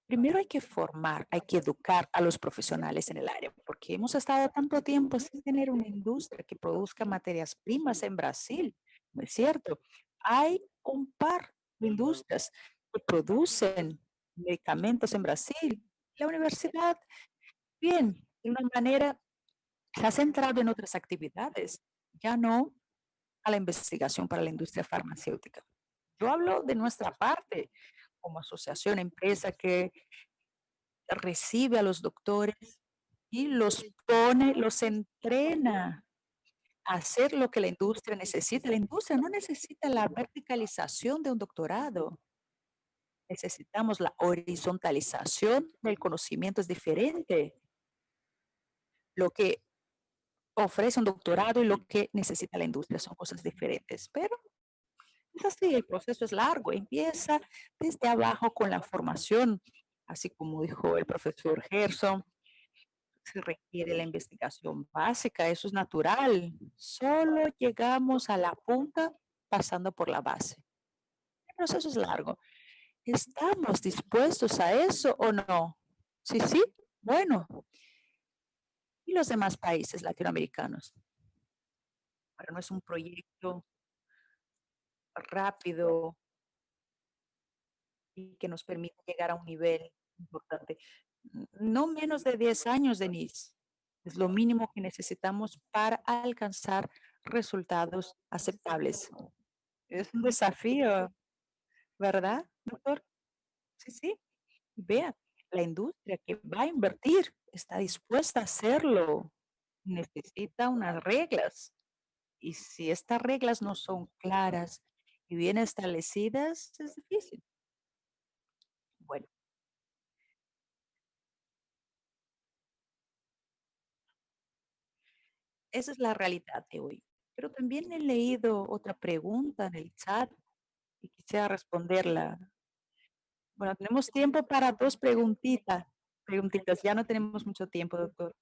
Primero hay que formar, hay que educar a los profesionales en el área, porque hemos estado tanto tiempo sin tener una industria que produzca materias primas en Brasil, ¿no es cierto? Hay un par de industrias que producen medicamentos en Brasil. La universidad, bien, de una manera, se ha centrado en otras actividades, ya no a la investigación para la industria farmacéutica. Yo hablo de nuestra parte, como asociación, empresa que recibe a los doctores y los pone, los entrena a hacer lo que la industria necesita. La industria no necesita la verticalización de un doctorado. Necesitamos la horizontalización del conocimiento. Es diferente lo que ofrece un doctorado y lo que necesita la industria. Son cosas diferentes, pero es así, el proceso es largo. Empieza desde abajo con la formación, así como dijo el profesor Gerson. Se requiere la investigación básica, eso es natural. Solo llegamos a la punta pasando por la base. El proceso es largo. ¿Estamos dispuestos a eso o no? Sí, sí. Bueno, y los demás países latinoamericanos. Pero no es un proyecto rápido y que nos permite llegar a un nivel importante. No menos de 10 años, Denise. Es lo mínimo que necesitamos para alcanzar resultados aceptables. Es un desafío, ¿verdad, doctor? Sí, sí. Vea, la industria que va a invertir está dispuesta a hacerlo. Necesita unas reglas. Y si estas reglas no son claras y bien establecidas es difícil. Bueno, esa es la realidad de hoy. Pero también he leído otra pregunta en el chat y quisiera responderla. Bueno, tenemos tiempo para dos preguntitas. Ya no tenemos mucho tiempo, doctor.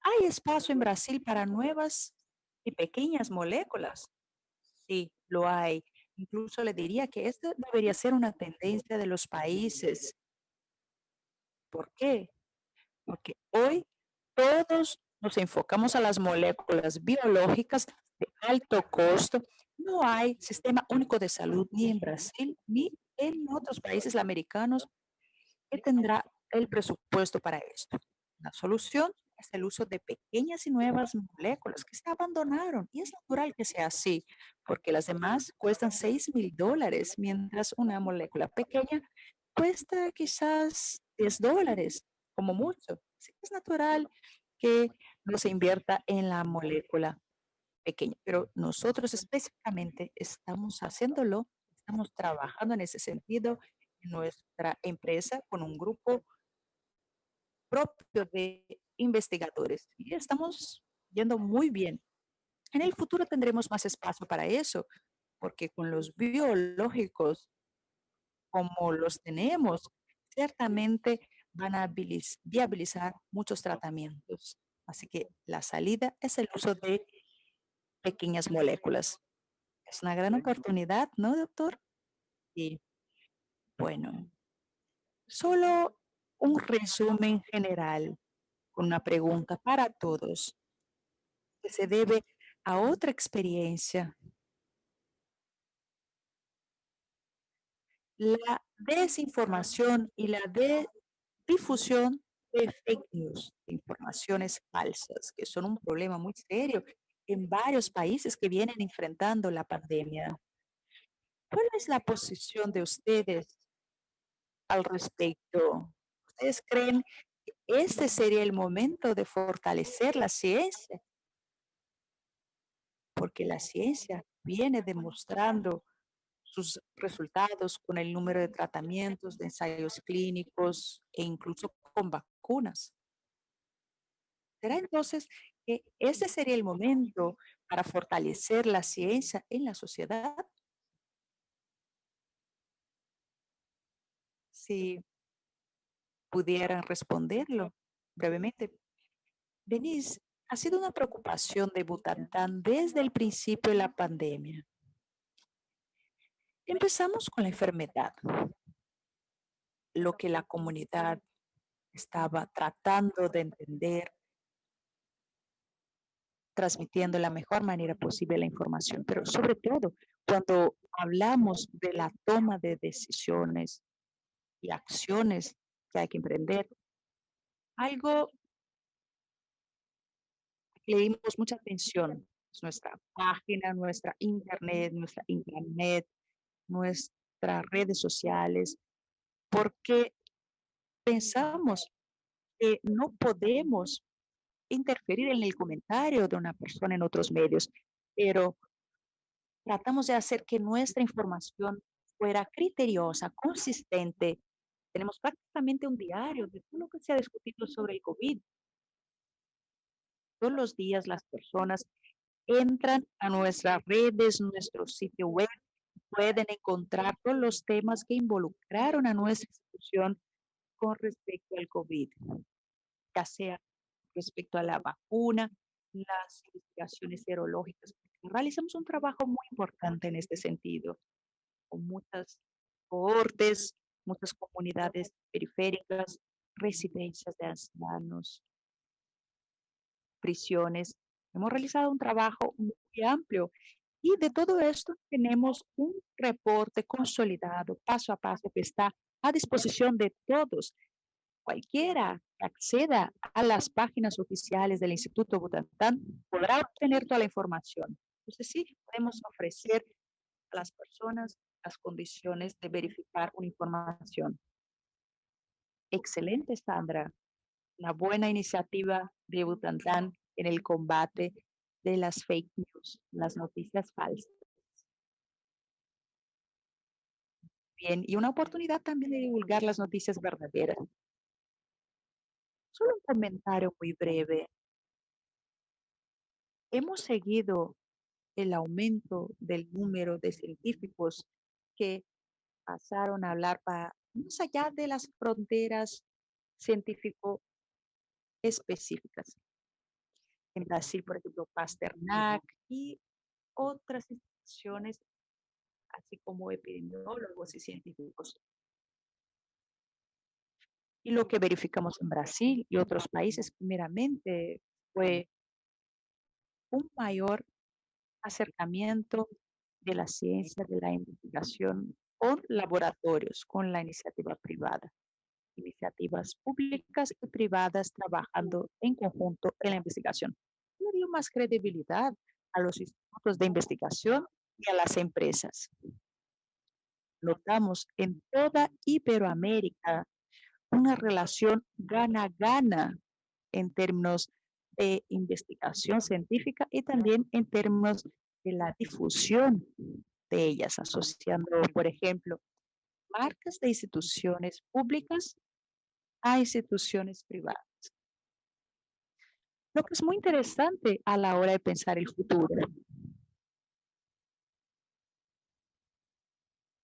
¿Hay espacio en Brasil para nuevas y pequeñas moléculas? Sí, lo hay. Incluso le diría que esto debería ser una tendencia de los países. ¿Por qué? Porque hoy todos nos enfocamos a las moléculas biológicas de alto costo. No hay sistema único de salud ni en Brasil ni en otros países americanos que tendrá el presupuesto para esto. La solución es el uso de pequeñas y nuevas moléculas que se abandonaron y es natural que sea así, porque las demás cuestan $6,000, mientras una molécula pequeña cuesta quizás $10, como mucho. Así que es natural que no se invierta en la molécula pequeña, pero nosotros específicamente estamos haciéndolo, estamos trabajando en ese sentido en nuestra empresa con un grupo propio de investigadores y estamos yendo muy bien. En el futuro tendremos más espacio para eso, porque con los biológicos como los tenemos, ciertamente van a viabilizar muchos tratamientos. Así que la salida es el uso de pequeñas moléculas. Es una gran oportunidad, ¿no, doctor? Y bueno, solo un resumen general con una pregunta para todos que se debe a otra experiencia, la desinformación y la difusión de fake news, de informaciones falsas, que son un problema muy serio en varios países que vienen enfrentando la pandemia. ¿Cuál es la posición de ustedes al respecto? ¿Ustedes creen que este sería el momento de fortalecer la ciencia? Porque la ciencia viene demostrando sus resultados con el número de tratamientos, de ensayos clínicos e incluso con vacunas. ¿Será entonces que este sería el momento para fortalecer la ciencia en la sociedad? Si pudieran responderlo brevemente. Denise, ha sido una preocupación de Butantan desde el principio de la pandemia. Empezamos con la enfermedad, lo que la comunidad estaba tratando de entender, transmitiendo de la mejor manera posible la información, pero sobre todo cuando hablamos de la toma de decisiones y acciones que hay que emprender, algo que le dimos mucha atención es nuestra página, nuestra internet, nuestras redes sociales, porque pensamos que no podemos interferir en el comentario de una persona en otros medios, pero tratamos de hacer que nuestra información fuera criteriosa, consistente. Tenemos prácticamente un diario de todo lo que se ha discutido sobre el COVID. Todos los días las personas entran a nuestras redes, nuestro sitio web, pueden encontrar todos los temas que involucraron a nuestra institución con respecto al COVID, ya sea respecto a la vacuna, las investigaciones serológicas. Realizamos un trabajo muy importante en este sentido, con muchas cohortes, muchas comunidades periféricas, residencias de ancianos, prisiones. Hemos realizado un trabajo muy amplio y de todo esto tenemos un reporte consolidado, paso a paso, que está a disposición de todos. Cualquiera que acceda a las páginas oficiales del Instituto Butantan podrá obtener toda la información. Entonces sí, podemos ofrecer a las personas las condiciones de verificar una información. Excelente, Sandra. Una buena iniciativa de Butantan en el combate de las fake news, las noticias falsas. Bien, y una oportunidad también de divulgar las noticias verdaderas. Solo un comentario muy breve. Hemos seguido el aumento del número de científicos que pasaron a hablar más allá de las fronteras científico específicas. En Brasil, por ejemplo, Pasternak y otras instituciones, así como epidemiólogos y científicos. Y lo que verificamos en Brasil y otros países, primeramente, fue un mayor acercamiento de la ciencia, de la investigación con laboratorios, con la iniciativa privada, iniciativas públicas y privadas trabajando en conjunto en la investigación. Le dio más credibilidad a los institutos de investigación y a las empresas. Notamos en toda Iberoamérica una relación gana-gana en términos de investigación científica y también en términos de la difusión de ellas, asociando, por ejemplo, marcas de instituciones públicas a instituciones privadas. Lo que es muy interesante a la hora de pensar el futuro.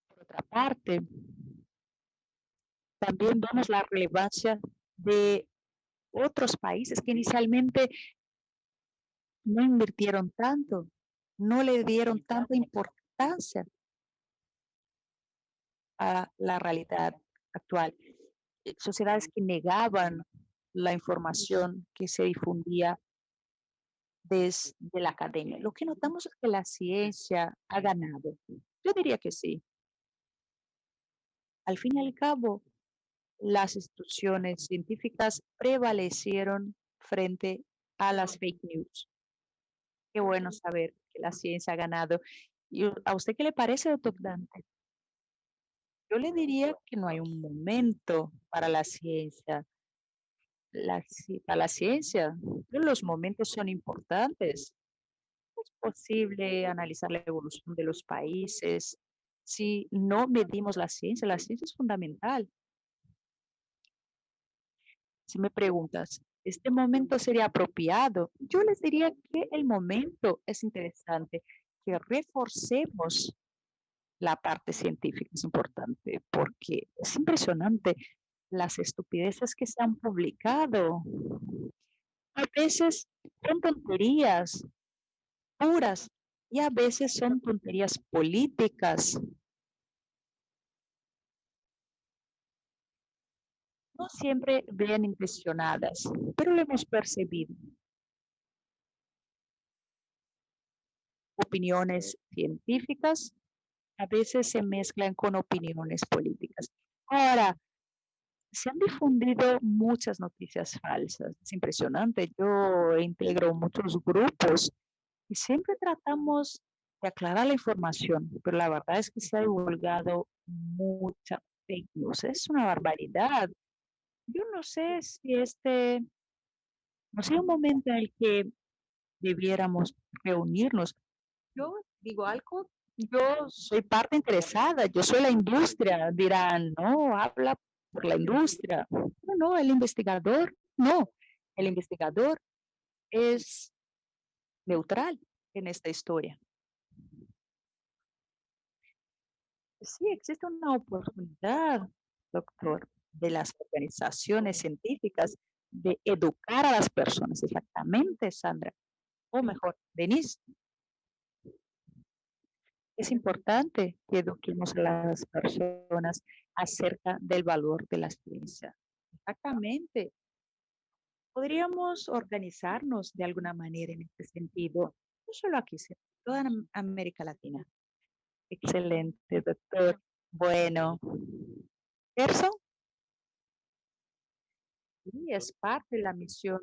Por otra parte, también vemos la relevancia de otros países que inicialmente no invirtieron tanto, no le dieron tanta importancia a la realidad actual. Sociedades que negaban la información que se difundía desde la academia. Lo que notamos es que la ciencia ha ganado. Yo diría que sí. Al fin y al cabo, las instituciones científicas prevalecieron frente a las fake news. Qué bueno saber que la ciencia ha ganado. ¿Y a usted qué le parece, doctor Dante? Yo le diría que no hay un momento para la ciencia. Para la ciencia, los momentos son importantes. Es posible analizar la evolución de los países. Si no medimos la ciencia es fundamental. Si me preguntas, ¿este momento sería apropiado? Yo les diría que el momento es interesante, que reforcemos la parte científica es importante, porque es impresionante las estupideces que se han publicado. A veces son tonterías puras y a veces son tonterías políticas. No siempre bien intencionadas, pero lo hemos percibido. Opiniones científicas a veces se mezclan con opiniones políticas. Ahora, se han difundido muchas noticias falsas. Es impresionante. Yo integro muchos grupos y siempre tratamos de aclarar la información, pero la verdad es que se ha divulgado mucha fake news. Es una barbaridad. Yo no sé si no sé un momento en el que debiéramos reunirnos. Yo digo algo, yo soy parte interesada, yo soy la industria, dirán, no, habla por la industria. No, no, el investigador, no, el investigador es neutral en esta historia. Sí, existe una oportunidad, doctor, de las organizaciones científicas de educar a las personas, exactamente, Sandra, o mejor, Denise. Es importante que eduquemos a las personas acerca del valor de la ciencia. Exactamente. Podríamos organizarnos de alguna manera en este sentido, no solo aquí, sino en toda América Latina. Excelente, doctor. Bueno, Gerson, sí, es parte de la misión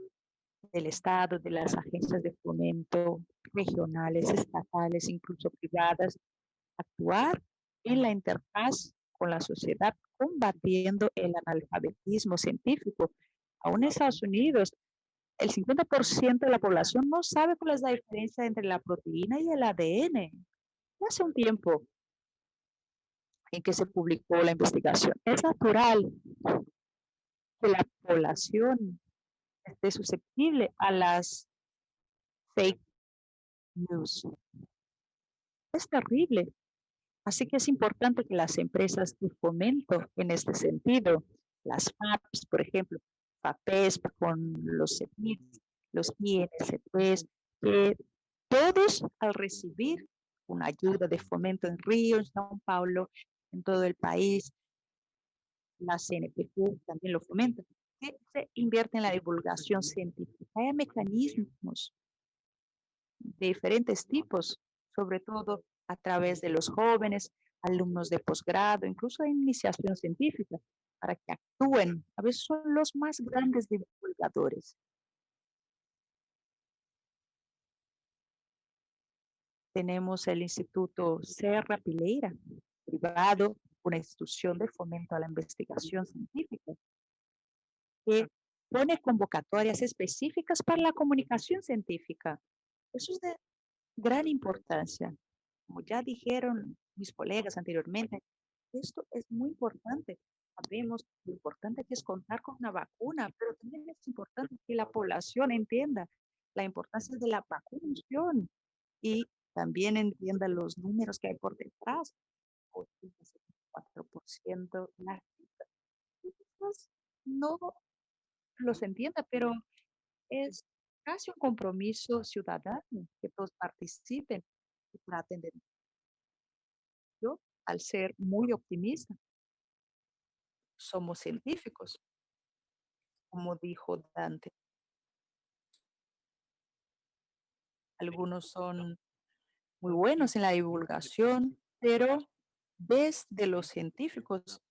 del Estado, de las agencias de fomento regionales, estatales, incluso privadas, actuar en la interfaz con la sociedad, combatiendo el analfabetismo científico. Aún en Estados Unidos el 50% de la población no sabe cuál es la diferencia entre la proteína y el ADN. Hace un tiempo en que se publicó la investigación. Es natural que la población esté susceptible a las fake news. Es terrible. Así que es importante que las empresas de fomento en este sentido, las FAPs, por ejemplo, FAPESP con los CEPITS, los INCPs, que todos al recibir una ayuda de fomento en Río, en São Paulo, en todo el país, la CNPq también lo fomenta, que se invierte en la divulgación científica. Hay mecanismos de diferentes tipos, sobre todo a través de los jóvenes, alumnos de posgrado, incluso de iniciación científica, para que actúen. A veces son los más grandes divulgadores. Tenemos el Instituto Serra Pileira, privado, una institución de fomento a la investigación científica, que pone convocatorias específicas para la comunicación científica. Eso es de gran importancia. Como ya dijeron mis colegas anteriormente, esto es muy importante. Sabemos lo importante que es contar con una vacuna, pero también es importante que la población entienda la importancia de la vacunación y también entienda los números que hay por detrás. 4%, las cifras no los entienda, pero es casi un compromiso ciudadano que todos participen y traten de yo, al ser muy optimista. Somos científicos, como dijo Dante. Algunos son muy buenos en la divulgación, pero desde los científicos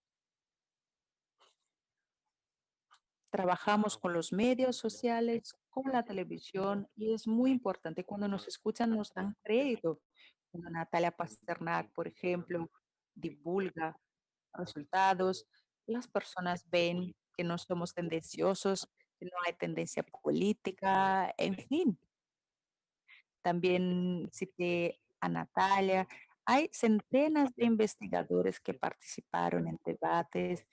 trabajamos con los medios sociales, con la televisión, y es muy importante. Cuando nos escuchan, nos dan crédito. Cuando Natalia Pasternak, por ejemplo, divulga resultados, las personas ven que no somos tendenciosos, que no hay tendencia política, en fin. También cité a Natalia. Hay centenas de investigadores que participaron en debates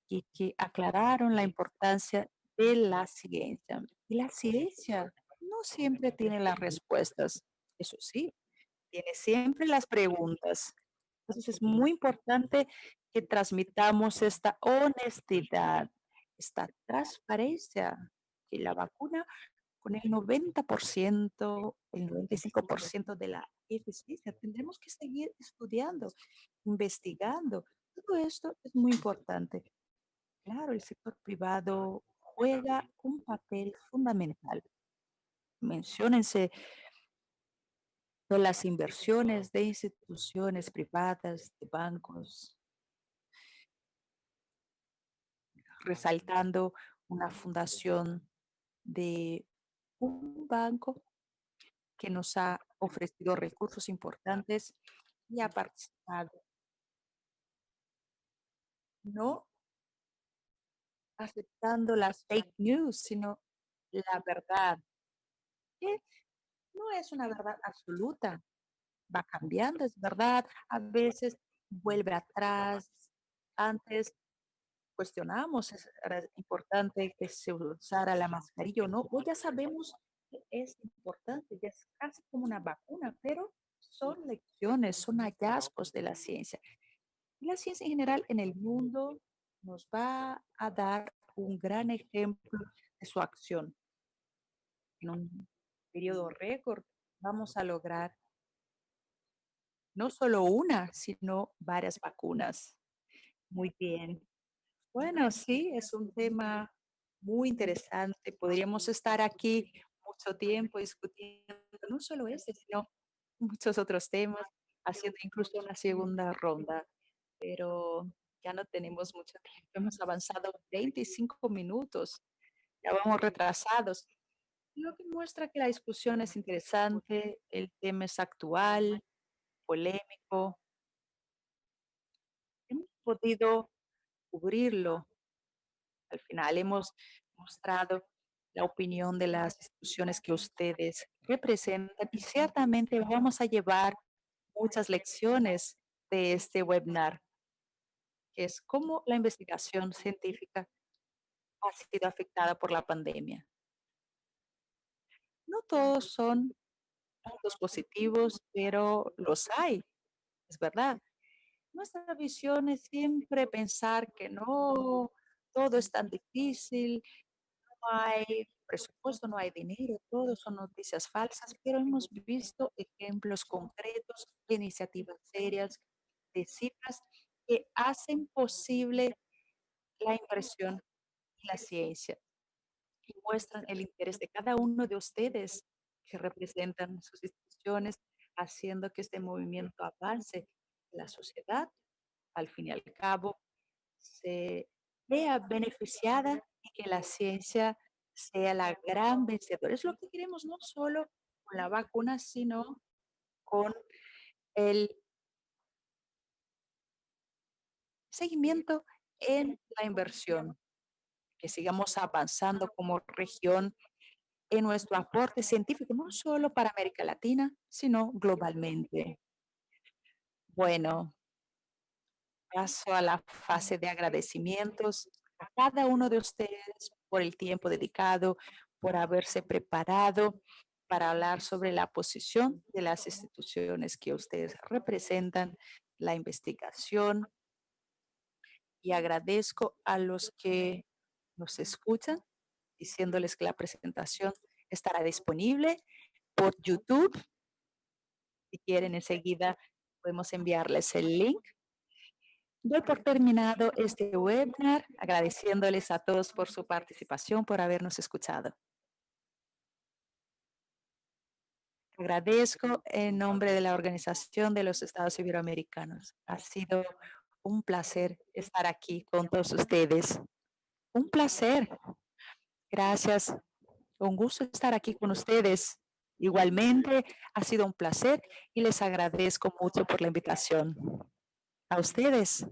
y que aclararon la importancia de la ciencia. Y la ciencia no siempre tiene las respuestas, eso sí, tiene siempre las preguntas. Entonces es muy importante que transmitamos esta honestidad, esta transparencia, que la vacuna con el 90%, el 95% de la eficiencia, tendremos que seguir estudiando, investigando. Todo esto es muy importante. Claro, el sector privado juega un papel fundamental. Menciónense de las inversiones de instituciones privadas, de bancos, resaltando una fundación de un banco que nos ha ofrecido recursos importantes y ha participado, no aceptando las fake news, sino la verdad, que no es una verdad absoluta, va cambiando, es verdad, a veces vuelve atrás. Antes cuestionamos, era importante que se usara la mascarilla o no. Hoy ya sabemos que es importante, ya es casi como una vacuna, pero son lecciones, son hallazgos de la ciencia. Y la ciencia en general en el mundo nos va a dar un gran ejemplo de su acción. En un periodo récord vamos a lograr no solo una, sino varias vacunas. Muy bien. Bueno, sí, es un tema muy interesante. Podríamos estar aquí mucho tiempo discutiendo no solo este, sino muchos otros temas, haciendo incluso una segunda ronda, pero ya no tenemos mucho tiempo. Hemos avanzado 25 minutos, ya vamos retrasados, lo que muestra que la discusión es interesante, el tema es actual, polémico. Hemos podido cubrirlo. Al final hemos mostrado la opinión de las instituciones que ustedes representan y ciertamente vamos a llevar muchas lecciones de este webinar, que es cómo la investigación científica ha sido afectada por la pandemia. No todos son puntos positivos, pero los hay, es verdad. Nuestra visión es siempre pensar que no, todo es tan difícil, no hay presupuesto, no hay dinero, todo son noticias falsas, pero hemos visto ejemplos concretos de iniciativas serias, de cifras que hacen posible la inversión en la ciencia y muestran el interés de cada uno de ustedes que representan sus instituciones, haciendo que este movimiento avance en la sociedad, al fin y al cabo, se vea beneficiada y que la ciencia sea la gran vencedora. Es lo que queremos no solo con la vacuna, sino con el seguimiento en la inversión, que sigamos avanzando como región en nuestro aporte científico, no solo para América Latina, sino globalmente. Bueno, paso a la fase de agradecimientos a cada uno de ustedes por el tiempo dedicado, por haberse preparado para hablar sobre la posición de las instituciones que ustedes representan, la investigación, y agradezco a los que nos escuchan, diciéndoles que la presentación estará disponible por YouTube. Si quieren, enseguida podemos enviarles el link. Doy por terminado este webinar, agradeciéndoles a todos por su participación, por habernos escuchado. Agradezco en nombre de la Organización de los Estados Iberoamericanos. Ha sido un placer estar aquí con todos ustedes. Un placer. Gracias. Un gusto estar aquí con ustedes. Igualmente, ha sido un placer y les agradezco mucho por la invitación. A ustedes.